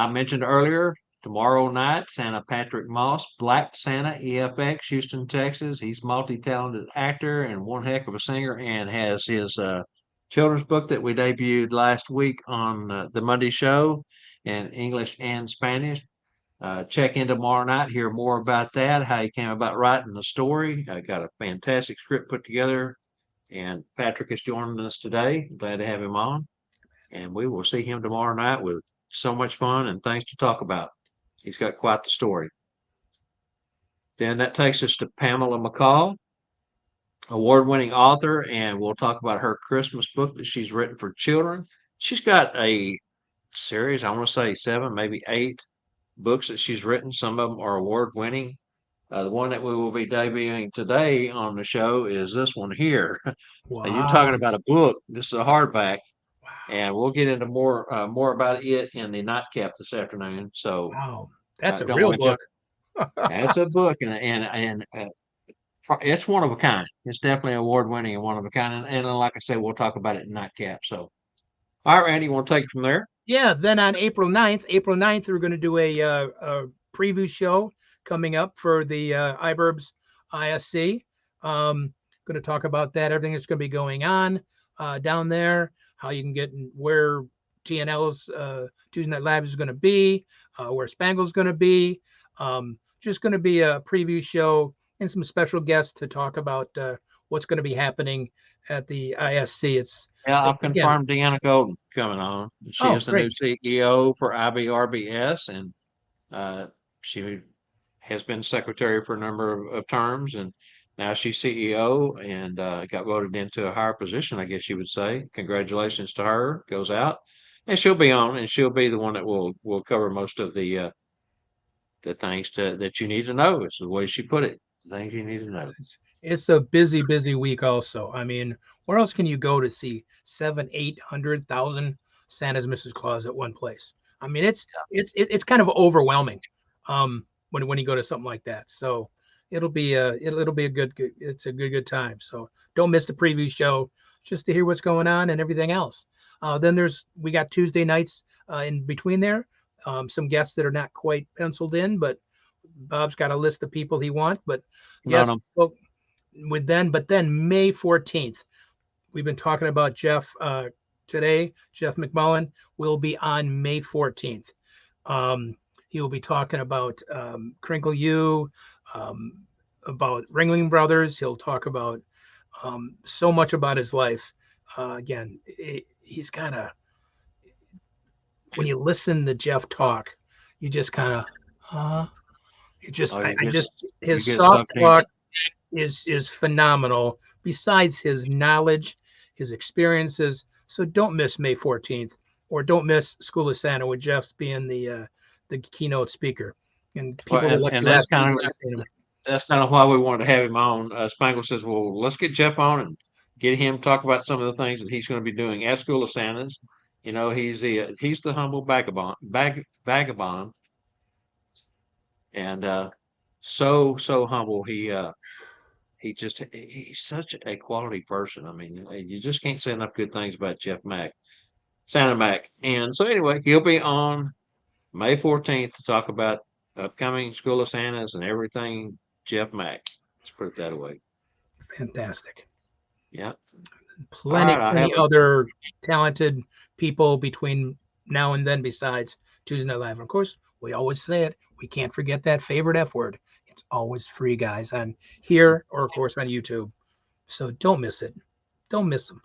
mentioned earlier, tomorrow night, Santa Patrick Moss, Black Santa, EFX, Houston, Texas. He's multi-talented actor and one heck of a singer, and has his children's book that we debuted last week on the Monday show in English and Spanish. Check in tomorrow night, hear more about that, how he came about writing the story. I got a fantastic script put together, and Patrick is joining us today. Glad to have him on, and we will see him tomorrow night with so much fun and things to talk about. He's got quite the story. Then that takes us to Pamela McCall, award-winning author, and we'll talk about her Christmas book that she's written for children. She's got a series, I want to say 7, maybe 8 books that she's written. Some of them are award-winning. The one that we will be debuting today on the show is this one here. You're talking Wow. about a book. This is a hardback, Wow. and we'll get into more about it in the nightcap this afternoon. So Wow. That's a don't real want to book. jump. That's a book, and it's one of a kind. It's definitely award winning and one of a kind. And like I said, we'll talk about it in nightcap. So, all right, Randy, you want to take it from there? Yeah, then on April 9th, we're going to do a preview show coming up for the iBurbs ISC. Going to talk about that, everything that's going to be going on down there, how you can get where TNL's Tuesday Night Live is going to be, where Spangle's going to be. Just going to be a preview show and some special guests to talk about what's going to be happening at the ISC. Yeah, I've Again, confirmed Deanna Golden coming on. She oh, is the new great. CEO for IBRBS, and uh, she has been secretary for a number of terms, and now she's CEO and got voted into a higher position, I guess you would say. Congratulations to her. Goes out, and she'll be on, and she'll be the one that will cover most of the things that you need to know. Is the way she put it. The things you need to know. It's a busy week also. I mean, where else can you go to see 700,000-800,000 Santa's Mrs. Claus at one place? I mean, it's kind of overwhelming when you go to something like that. So it'll be a it's a good time. So don't miss the preview show just to hear what's going on and everything else. Then we got Tuesday nights in between there. Some guests that are not quite penciled in, but Bob's got a list of people he wants, but No, yes, no. well, but then May 14th, we've been talking about Jeff today. Jeff McMullen will be on May 14th. He will be talking about Crinkle U, about Ringling Brothers. He'll talk about so much about his life. Again, he's kind of, when you listen to Jeff talk, you just kind of, you just, Oh, I just, you his get soft sucked in. talk is phenomenal. Besides his knowledge, his experiences. So don't miss May 14th, or don't miss School of Santa with Jeff's being the keynote speaker. And Well, people were lucky and last week to see him. that's kind of why we wanted to have him on. Spangle says, "Well, let's get Jeff on and get him to talk about some of the things that he's going to be doing at School of Santas. You know, he's the humble vagabond, and so humble. He's such a quality person. I mean, you just can't say enough good things about Santa Mac. And so anyway, he'll be on May 14th to talk about upcoming School of Santas and everything Jeff Mack. Let's put it that way. Fantastic. Yeah. All Plenty, right. I have plenty other talented people between now and then besides Tuesday Night Live. And of course, we always say it. We can't forget that favorite F word. It's always free, guys, on here or, of course, on YouTube. So don't miss it. Don't miss them.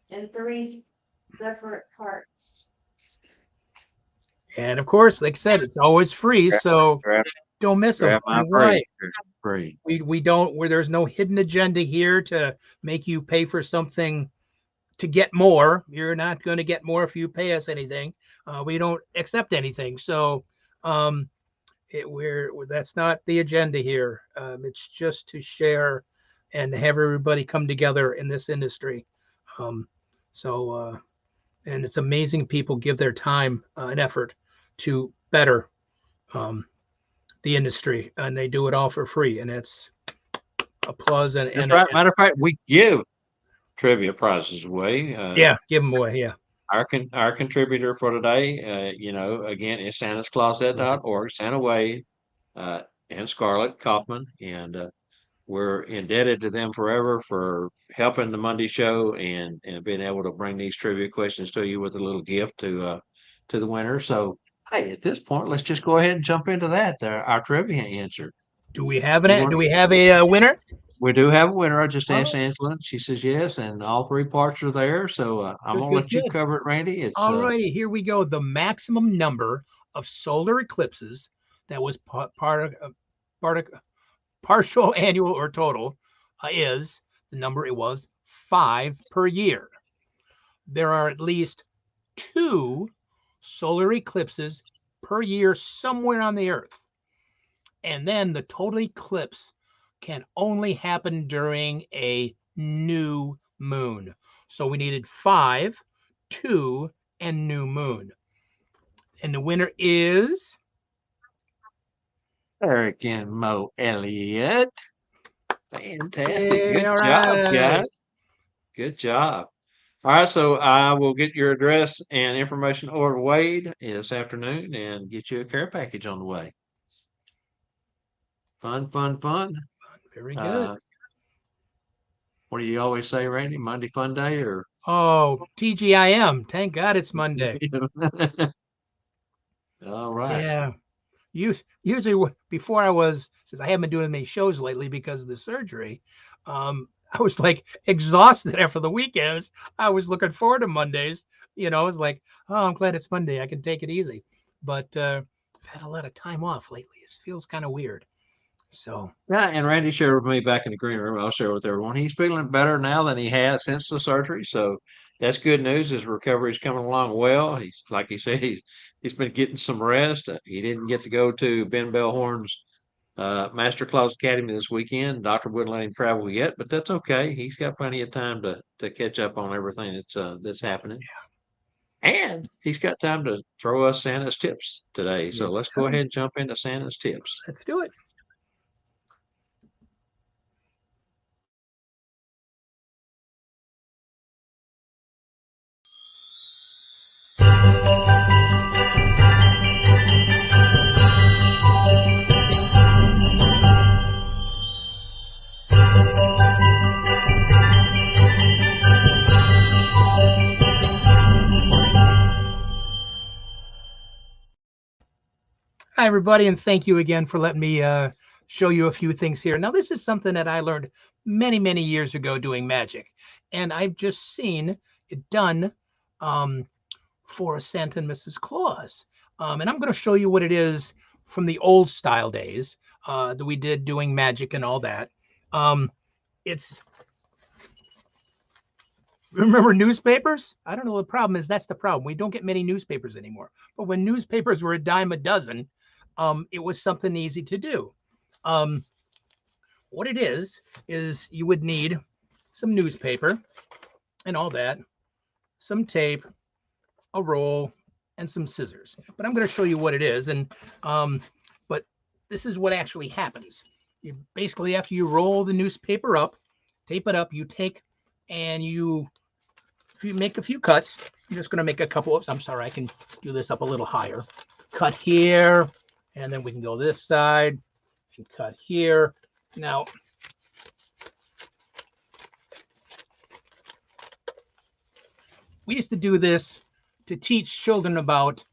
In 3 separate parts. And of course, like I said, it's always free. So grab, don't miss them. grab my Right. free. We don't, where there's no hidden agenda here to make you pay for something to get more. You're not going to get more if you pay us anything. We don't accept anything. So that's not the agenda here. It's just to share and have everybody come together in this industry. And it's amazing people give their time and effort to better the industry, and they do it all for free. And it's applause That's right. Matter of fact, we give trivia prizes away. Yeah, give them away. Yeah. Our contributor for today, again, is santascloset.org, Santa Wade, and Scarlett Kaufman. And we're indebted to them forever for helping the Monday show and being able to bring these trivia questions to you with a little gift to the winner. So, hey, at this point, let's just go ahead and jump into that. Our trivia answer. Do we have a winner? We do have a winner. I just asked Oh. Angela. She says yes, and all 3 parts are there. So I'm gonna let you cover it, Randy. It's all righty. Here we go. The maximum number of solar eclipses that was part of partial, annual, or total is the number. It was 5 per year. There are at least 2 solar eclipses per year somewhere on the Earth, and then the total eclipse can only happen during a new moon. So we needed 5, 2, and new moon. And the winner is Eric and Mo Elliott. Fantastic. Hey, Good all job, right. guys. Good job. All right, so I will get your address and information over to Wade this afternoon and get you a care package on the way. Fun. Very good. What do you always say, Randy? Monday fun day or? Oh, TGIM. Thank God it's Monday. All right. Yeah. Usually before since I haven't been doing many shows lately because of the surgery, I was like exhausted after the weekends. I was looking forward to Mondays. I was like, oh, I'm glad it's Monday. I can take it easy. But I've had a lot of time off lately. It feels kind of weird. So Yeah, and Randy shared with me back in the green room. I'll share with everyone. He's feeling better now than he has since the surgery. So that's good news. His recovery is coming along well. He's like he said, he's been getting some rest. He didn't get to go to Ben Bellhorn's Master Claus Academy this weekend. Doctor wouldn't let him travel yet, but that's okay. He's got plenty of time to catch up on everything that's happening. And he's got time to throw us Santa's tips today. So let's go ahead and jump into Santa's tips. Let's do it. Hi, everybody, and thank you again for letting me show you a few things here. Now, this is something that I learned many, many years ago doing magic, and I've just seen it done for a Santa and Mrs. Claus. And I'm going to show you what it is from the old style days that we did doing magic and all that. It's Remember newspapers? I don't know. The problem is that's the problem. We don't get many newspapers anymore. But when newspapers were a dime a dozen, it was something easy to do. What it is you would need some newspaper and all that, some tape, a roll, and some scissors. But I'm going to show you what it is. But this is what actually happens. You basically, after you roll the newspaper up, tape it up, you take and if you make a few cuts, I'm just going to make a couple. Oops, I'm sorry. I can do this up a little higher. Cut here, and then we can go this side and cut here. Now, we used to do this to teach children about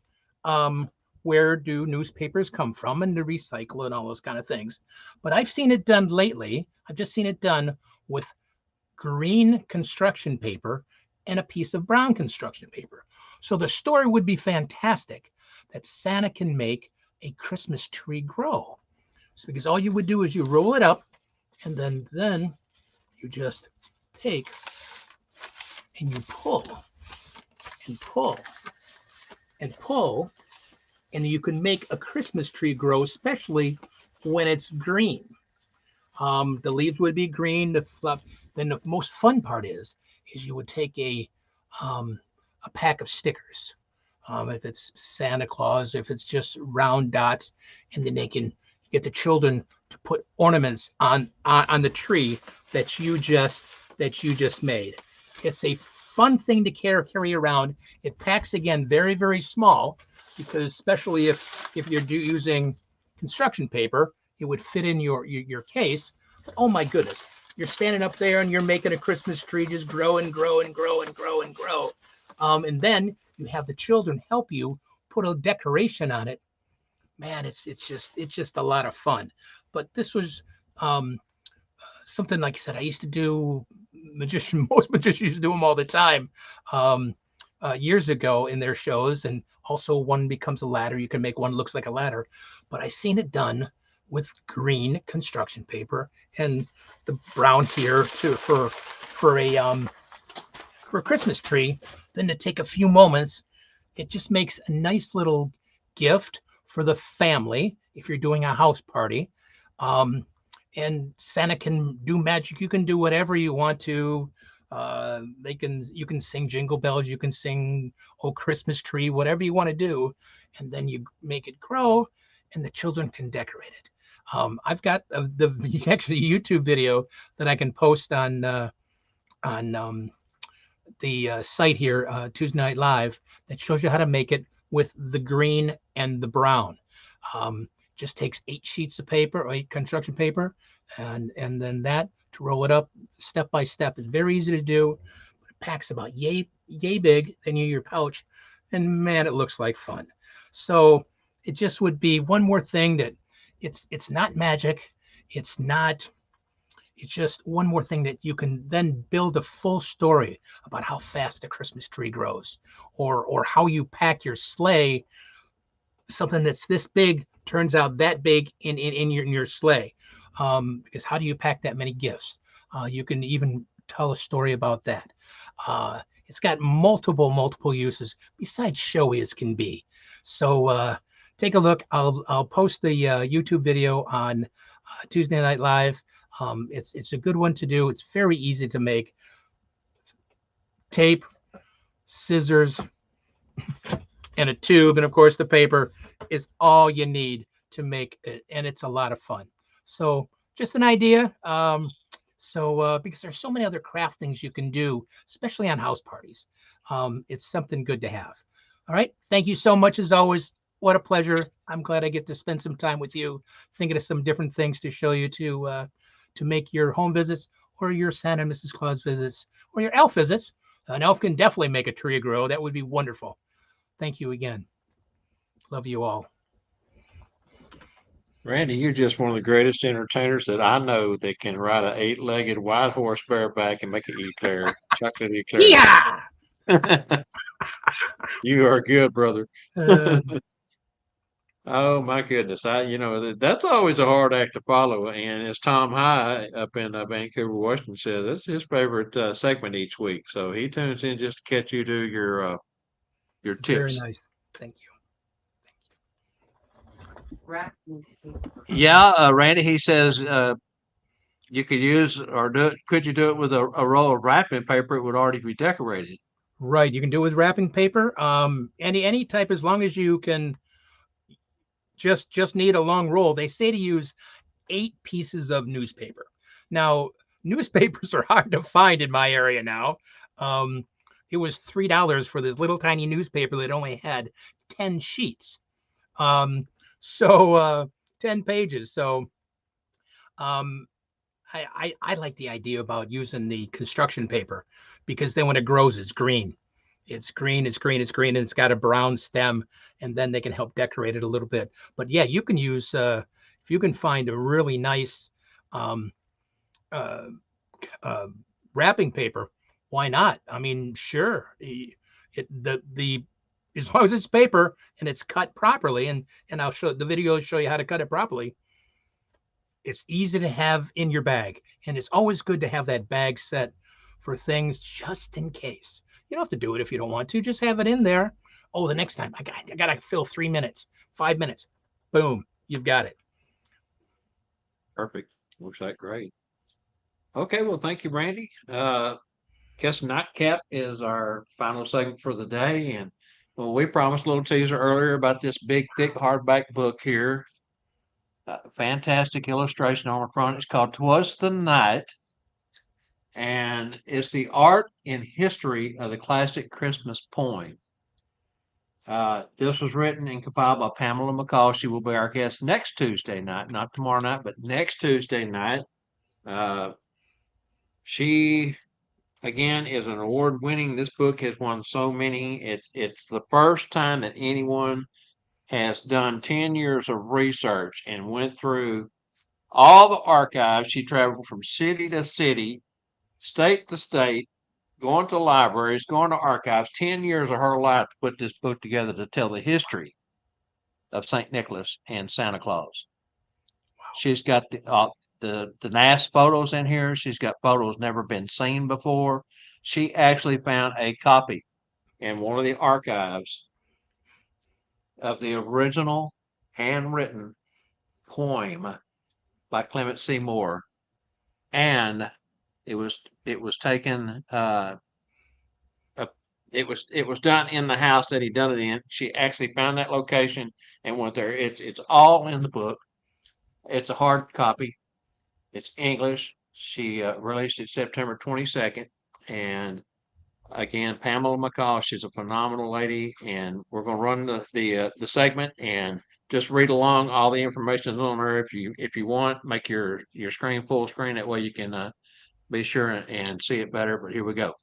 where do newspapers come from and to recycle and all those kind of things. But I've seen it done lately. I've just seen it done with green construction paper and a piece of brown construction paper. So the story would be fantastic that Santa can make a Christmas tree grow. So because all you would do is you roll it up and then you just take and you pull and pull and pull, and you can make a Christmas tree grow, especially when it's green. The leaves would be green. Then the most fun part is you would take a pack of stickers, if it's Santa Claus, if it's just round dots, and then they can get the children to put ornaments on the tree that you just made. It's a fun thing to carry around. It packs again very, very small, because especially if you're using construction paper, it would fit in your case. But oh my goodness, you're standing up there and you're making a Christmas tree just grow and grow and grow and grow and grow. And then you have the children help you put a decoration on it. Man, it's just a lot of fun. But this was something, like I said, I used to do. Most magicians used to do them all the time years ago in their shows. And also one becomes a ladder. You can make one looks like a ladder. But I seen it done with green construction paper and the brown here for a Christmas tree. Then to take a few moments, it just makes a nice little gift for the family if you're doing a house party. And Santa can do magic. You can do whatever you want to. You can sing Jingle Bells. You can sing Oh Christmas Tree, whatever you want to do, and then you make it grow, and the children can decorate it. I've got the actually YouTube video that I can post on the site here, Tuesday Night Live, that shows you how to make it with the green and the brown. Just takes 8 sheets of paper, or 8 construction paper, and then that to roll it up step by step. It's very easy to do. It packs about yay big in your pouch, and man, it looks like fun. So it just would be one more thing that it's not magic. It's just one more thing that you can then build a full story about how fast a Christmas tree grows, or how you pack your sleigh. Something that's this big turns out that big in your sleigh, because how do you pack that many gifts? You can even tell a story about that. It's got multiple uses besides showy as can be. So take a look. I'll post the YouTube video on Tuesday Night Live. It's a good one to do. It's very easy to make. Tape, scissors, and a tube, and of course the paper is all you need to make it, and it's a lot of fun. So just an idea. Because there's so many other craft things you can do, especially on house parties. It's something good to have. All right. Thank you so much as always. What a pleasure. I'm glad I get to spend some time with you, thinking of some different things to show you to make your home visits, or your Santa and Mrs. Claus visits, or your elf visits. An elf can definitely make a tree grow. That would be wonderful. Thank you again. Love you all. Randy, you're just one of the greatest entertainers that I know that can ride a 8-legged white horse bareback and make an eclair, chocolate eclair. Yeah. You are good, brother. Uh, Oh my goodness. That's always a hard act to follow. And as Tom High up in Vancouver, Washington says, that's his favorite segment each week. So he tunes in just to catch you do your very tips. nice. Thank you. Wrapping paper. Yeah, Randy, he says you could use or could you do it with a roll of wrapping paper? It would already be decorated. Right. You can do it with wrapping paper. Any type, as long as you can just need a long roll. They say to use 8 pieces of newspaper. Now, newspapers are hard to find in my area now. It was $3 for this little tiny newspaper that only had 10 sheets. So 10 pages. So I like the idea about using the construction paper, because then when it grows, it's green. It's green, and it's got a brown stem, and then they can help decorate it a little bit. But yeah, you can use, if you can find a really nice um, uh, wrapping paper, why not? I mean, sure. The as long as it's paper and it's cut properly, and I'll show the videos show you how to cut it properly. It's easy to have in your bag, and it's always good to have that bag set for things just in case. You don't have to do it if you don't want to. Just have it in there. Oh, the next time I got to fill 3 minutes, 5 minutes. Boom, you've got it. Perfect. Looks like great. Okay, well, thank you, Randy. Guess Nightcap is our final segment for the day, and well, we promised a little teaser earlier about this big, thick hardback book here. Fantastic illustration on the front. It's called "'Twas the Night," and it's the art and history of the classic Christmas poem. This was written and compiled by Pamela McCall. She will be our guest next Tuesday night, not tomorrow night, but next Tuesday night. She, again, is an award winning. This book has won so many. It's the first time that anyone has done 10 years of research and went through all the archives. She traveled from city to city, state to state, going to libraries, going to archives, 10 years of her life to put this book together to tell the history of St. Nicholas and Santa Claus. She's got the NAS photos in here. She's got photos never been seen before. She actually found a copy in one of the archives of the original handwritten poem by Clement C. Moore, and it was taken. It was done in the house that he done it in. She actually found that location and went there. It's all in the book. It's a hard copy. It's English. She released it September 22nd, and again, Pamela McCall. She's a phenomenal lady, and we're going to run the segment and just read along. All the information is on there. If you want, make your screen full screen. That way you can be sure and see it better. But here we go.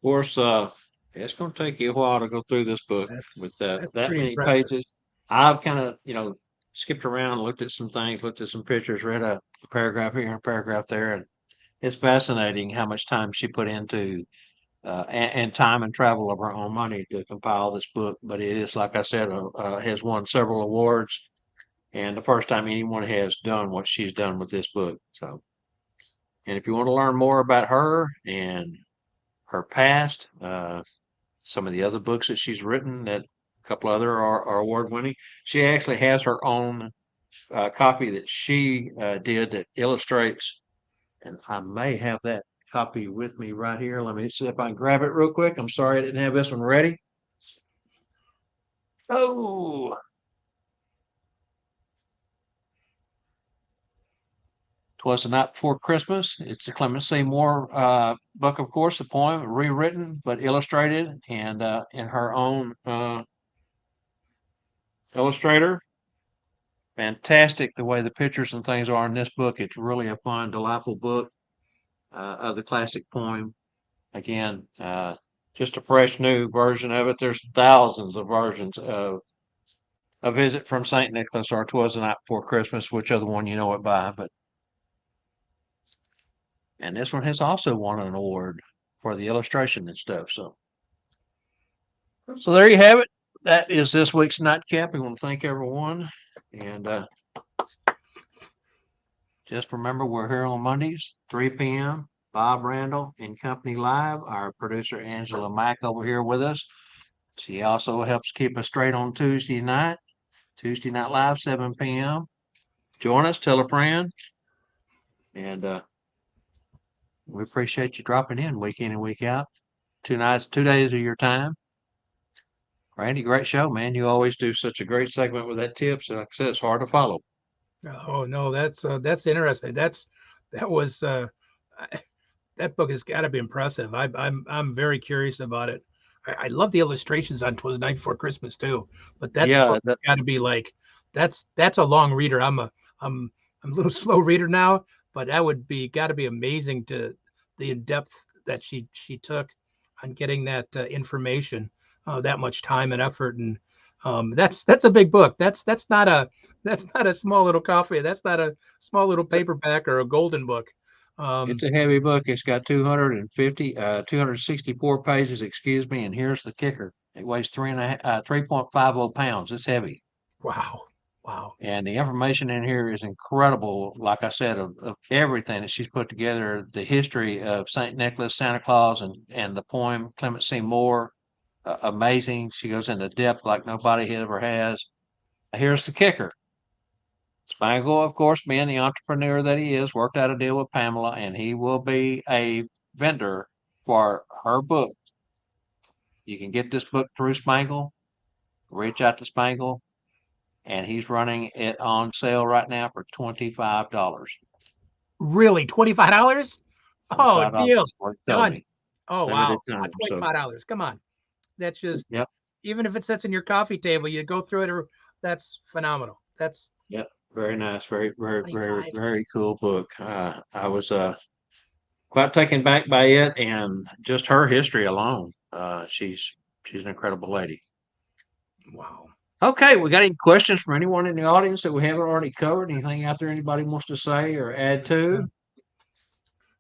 course, it's going to take you a while to go through this book with That's that pretty many impressive. pages. I've kind of, skipped around, looked at some things, looked at some pictures, read a paragraph here and a paragraph there, and it's fascinating how much time she put into and time and travel of her own money to compile this book. But it is, like I said, has won several awards, and the first time anyone has done what she's done with this book. So, and if you want to learn more about her and her past, some of the other books that she's written, that a couple other are award winning. She actually has her own copy that she did that illustrates, and I may have that copy with me right here. Let me see if I can grab it real quick. I'm sorry I didn't have this one ready. Oh, "Twas the Night Before Christmas." It's the Clement Seymour book, of course, the poem rewritten but illustrated and in her own illustrator. Fantastic the way the pictures and things are in this book. It's really a fun, delightful book of the classic poem. Again, just a fresh new version of it. There's thousands of versions of A Visit from St. Nicholas or 'Twas the Night Before Christmas, whichever one you know it by. But and this one has also won an award for the illustration and stuff. So there you have it. That is this week's nightcap. We want to thank everyone, and just remember we're here on Mondays, 3 p.m. Bob Randall and Company Live. Our producer Angela Mack over here with us. She also helps keep us straight on Tuesday night. Tuesday Night Live, 7 p.m. Join us, tell a friend, and we appreciate you dropping in week and week out. 2 nights, 2 days of your time. Randy, great show, man. You always do such a great segment with that tips. Like I said, it's hard to follow. Oh no, that's interesting. That was that book has got to be impressive. I'm very curious about it. I love the illustrations on "Twas the Night Before Christmas" too, but that's Yeah, book got to be like that's a long reader. I'm a little slow reader now, but that would be got to be amazing to the in depth that she took on getting that information, that much time and effort, and that's a big book. That's not a small little coffee. That's not a small little paperback or a golden book. it's Um, a heavy book. It's got 264 pages, excuse me. And here's the kicker. It weighs 3.50 pounds. It's heavy. wow, wow. And the information in here is incredible. Like I said, of everything that she's put together, the history of St. Nicholas, Santa Claus, and the poem Clement C. Moore, amazing. She goes into depth like nobody ever has. Here's the kicker. Spangle, of course, being the entrepreneur that he is, worked out a deal with Pamela, and he will be a vendor for her book. You can get this book through Spangle. Reach out to Spangle, and he's running it on sale right now for $25. Really, $25? Oh, deal. $25 what he told Done. me. Oh, Limited wow. time. So $25. Come on. That's just, yep, even if it sits in your coffee table, you go through it, that's phenomenal. That's yep. Very nice. Very, very, very, 25. very cool book. I was quite taken back by it and just her history alone. She's an incredible lady. wow. Okay, we got any questions from anyone in the audience that we haven't already covered? Anything out there anybody wants to say or add to?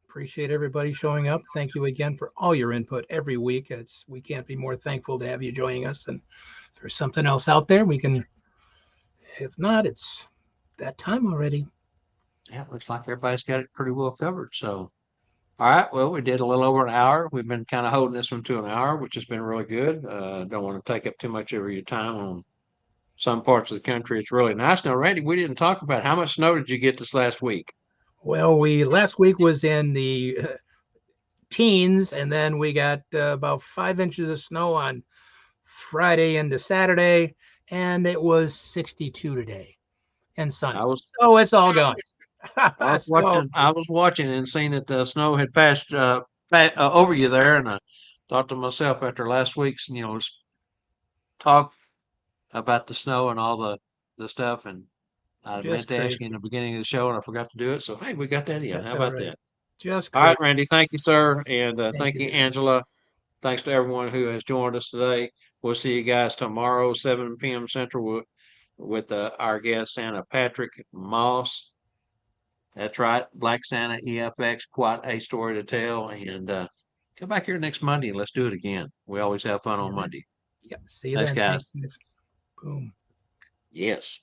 Appreciate everybody showing up. Thank you again for all your input every week. We can't be more thankful to have you joining us. And if there's something else out there, we can, if not, it's that time already. Yeah, looks like everybody's got it pretty well covered. So, all right, well, we did a little over an hour. We've been kind of holding this one to an hour, which has been really good. Don't want to take up too much of your time on some parts of the country. It's really nice. Now, Randy, we didn't talk about how much snow did you get this last week? Well, we last week was in the teens, and then we got about 5 inches of snow on Friday into Saturday, and it was 62 today and I sunny. was So it's all gone. I was So watching. I was watching and seeing that the snow had passed over you there, and I thought to myself after last week's, talk about the snow and all the stuff, and I meant just to ask you in crazy. the beginning of the show, and I forgot to do it. So hey, we got that in. That's How all about right. that? Just All right, crazy. Randy. Thank you, sir, and Thank thank you you, guys. Angela. thanks to everyone who has joined us today. We'll see you guys tomorrow, 7 p.m. Central, with our guest Santa Patrick Moss. That's right, Black Santa EFX, quite a story to tell. And come back here next Monday and let's do it again. We always have fun on Monday. Yep. See you Thanks, then. guys. Thanks, guys. Boom. Yes.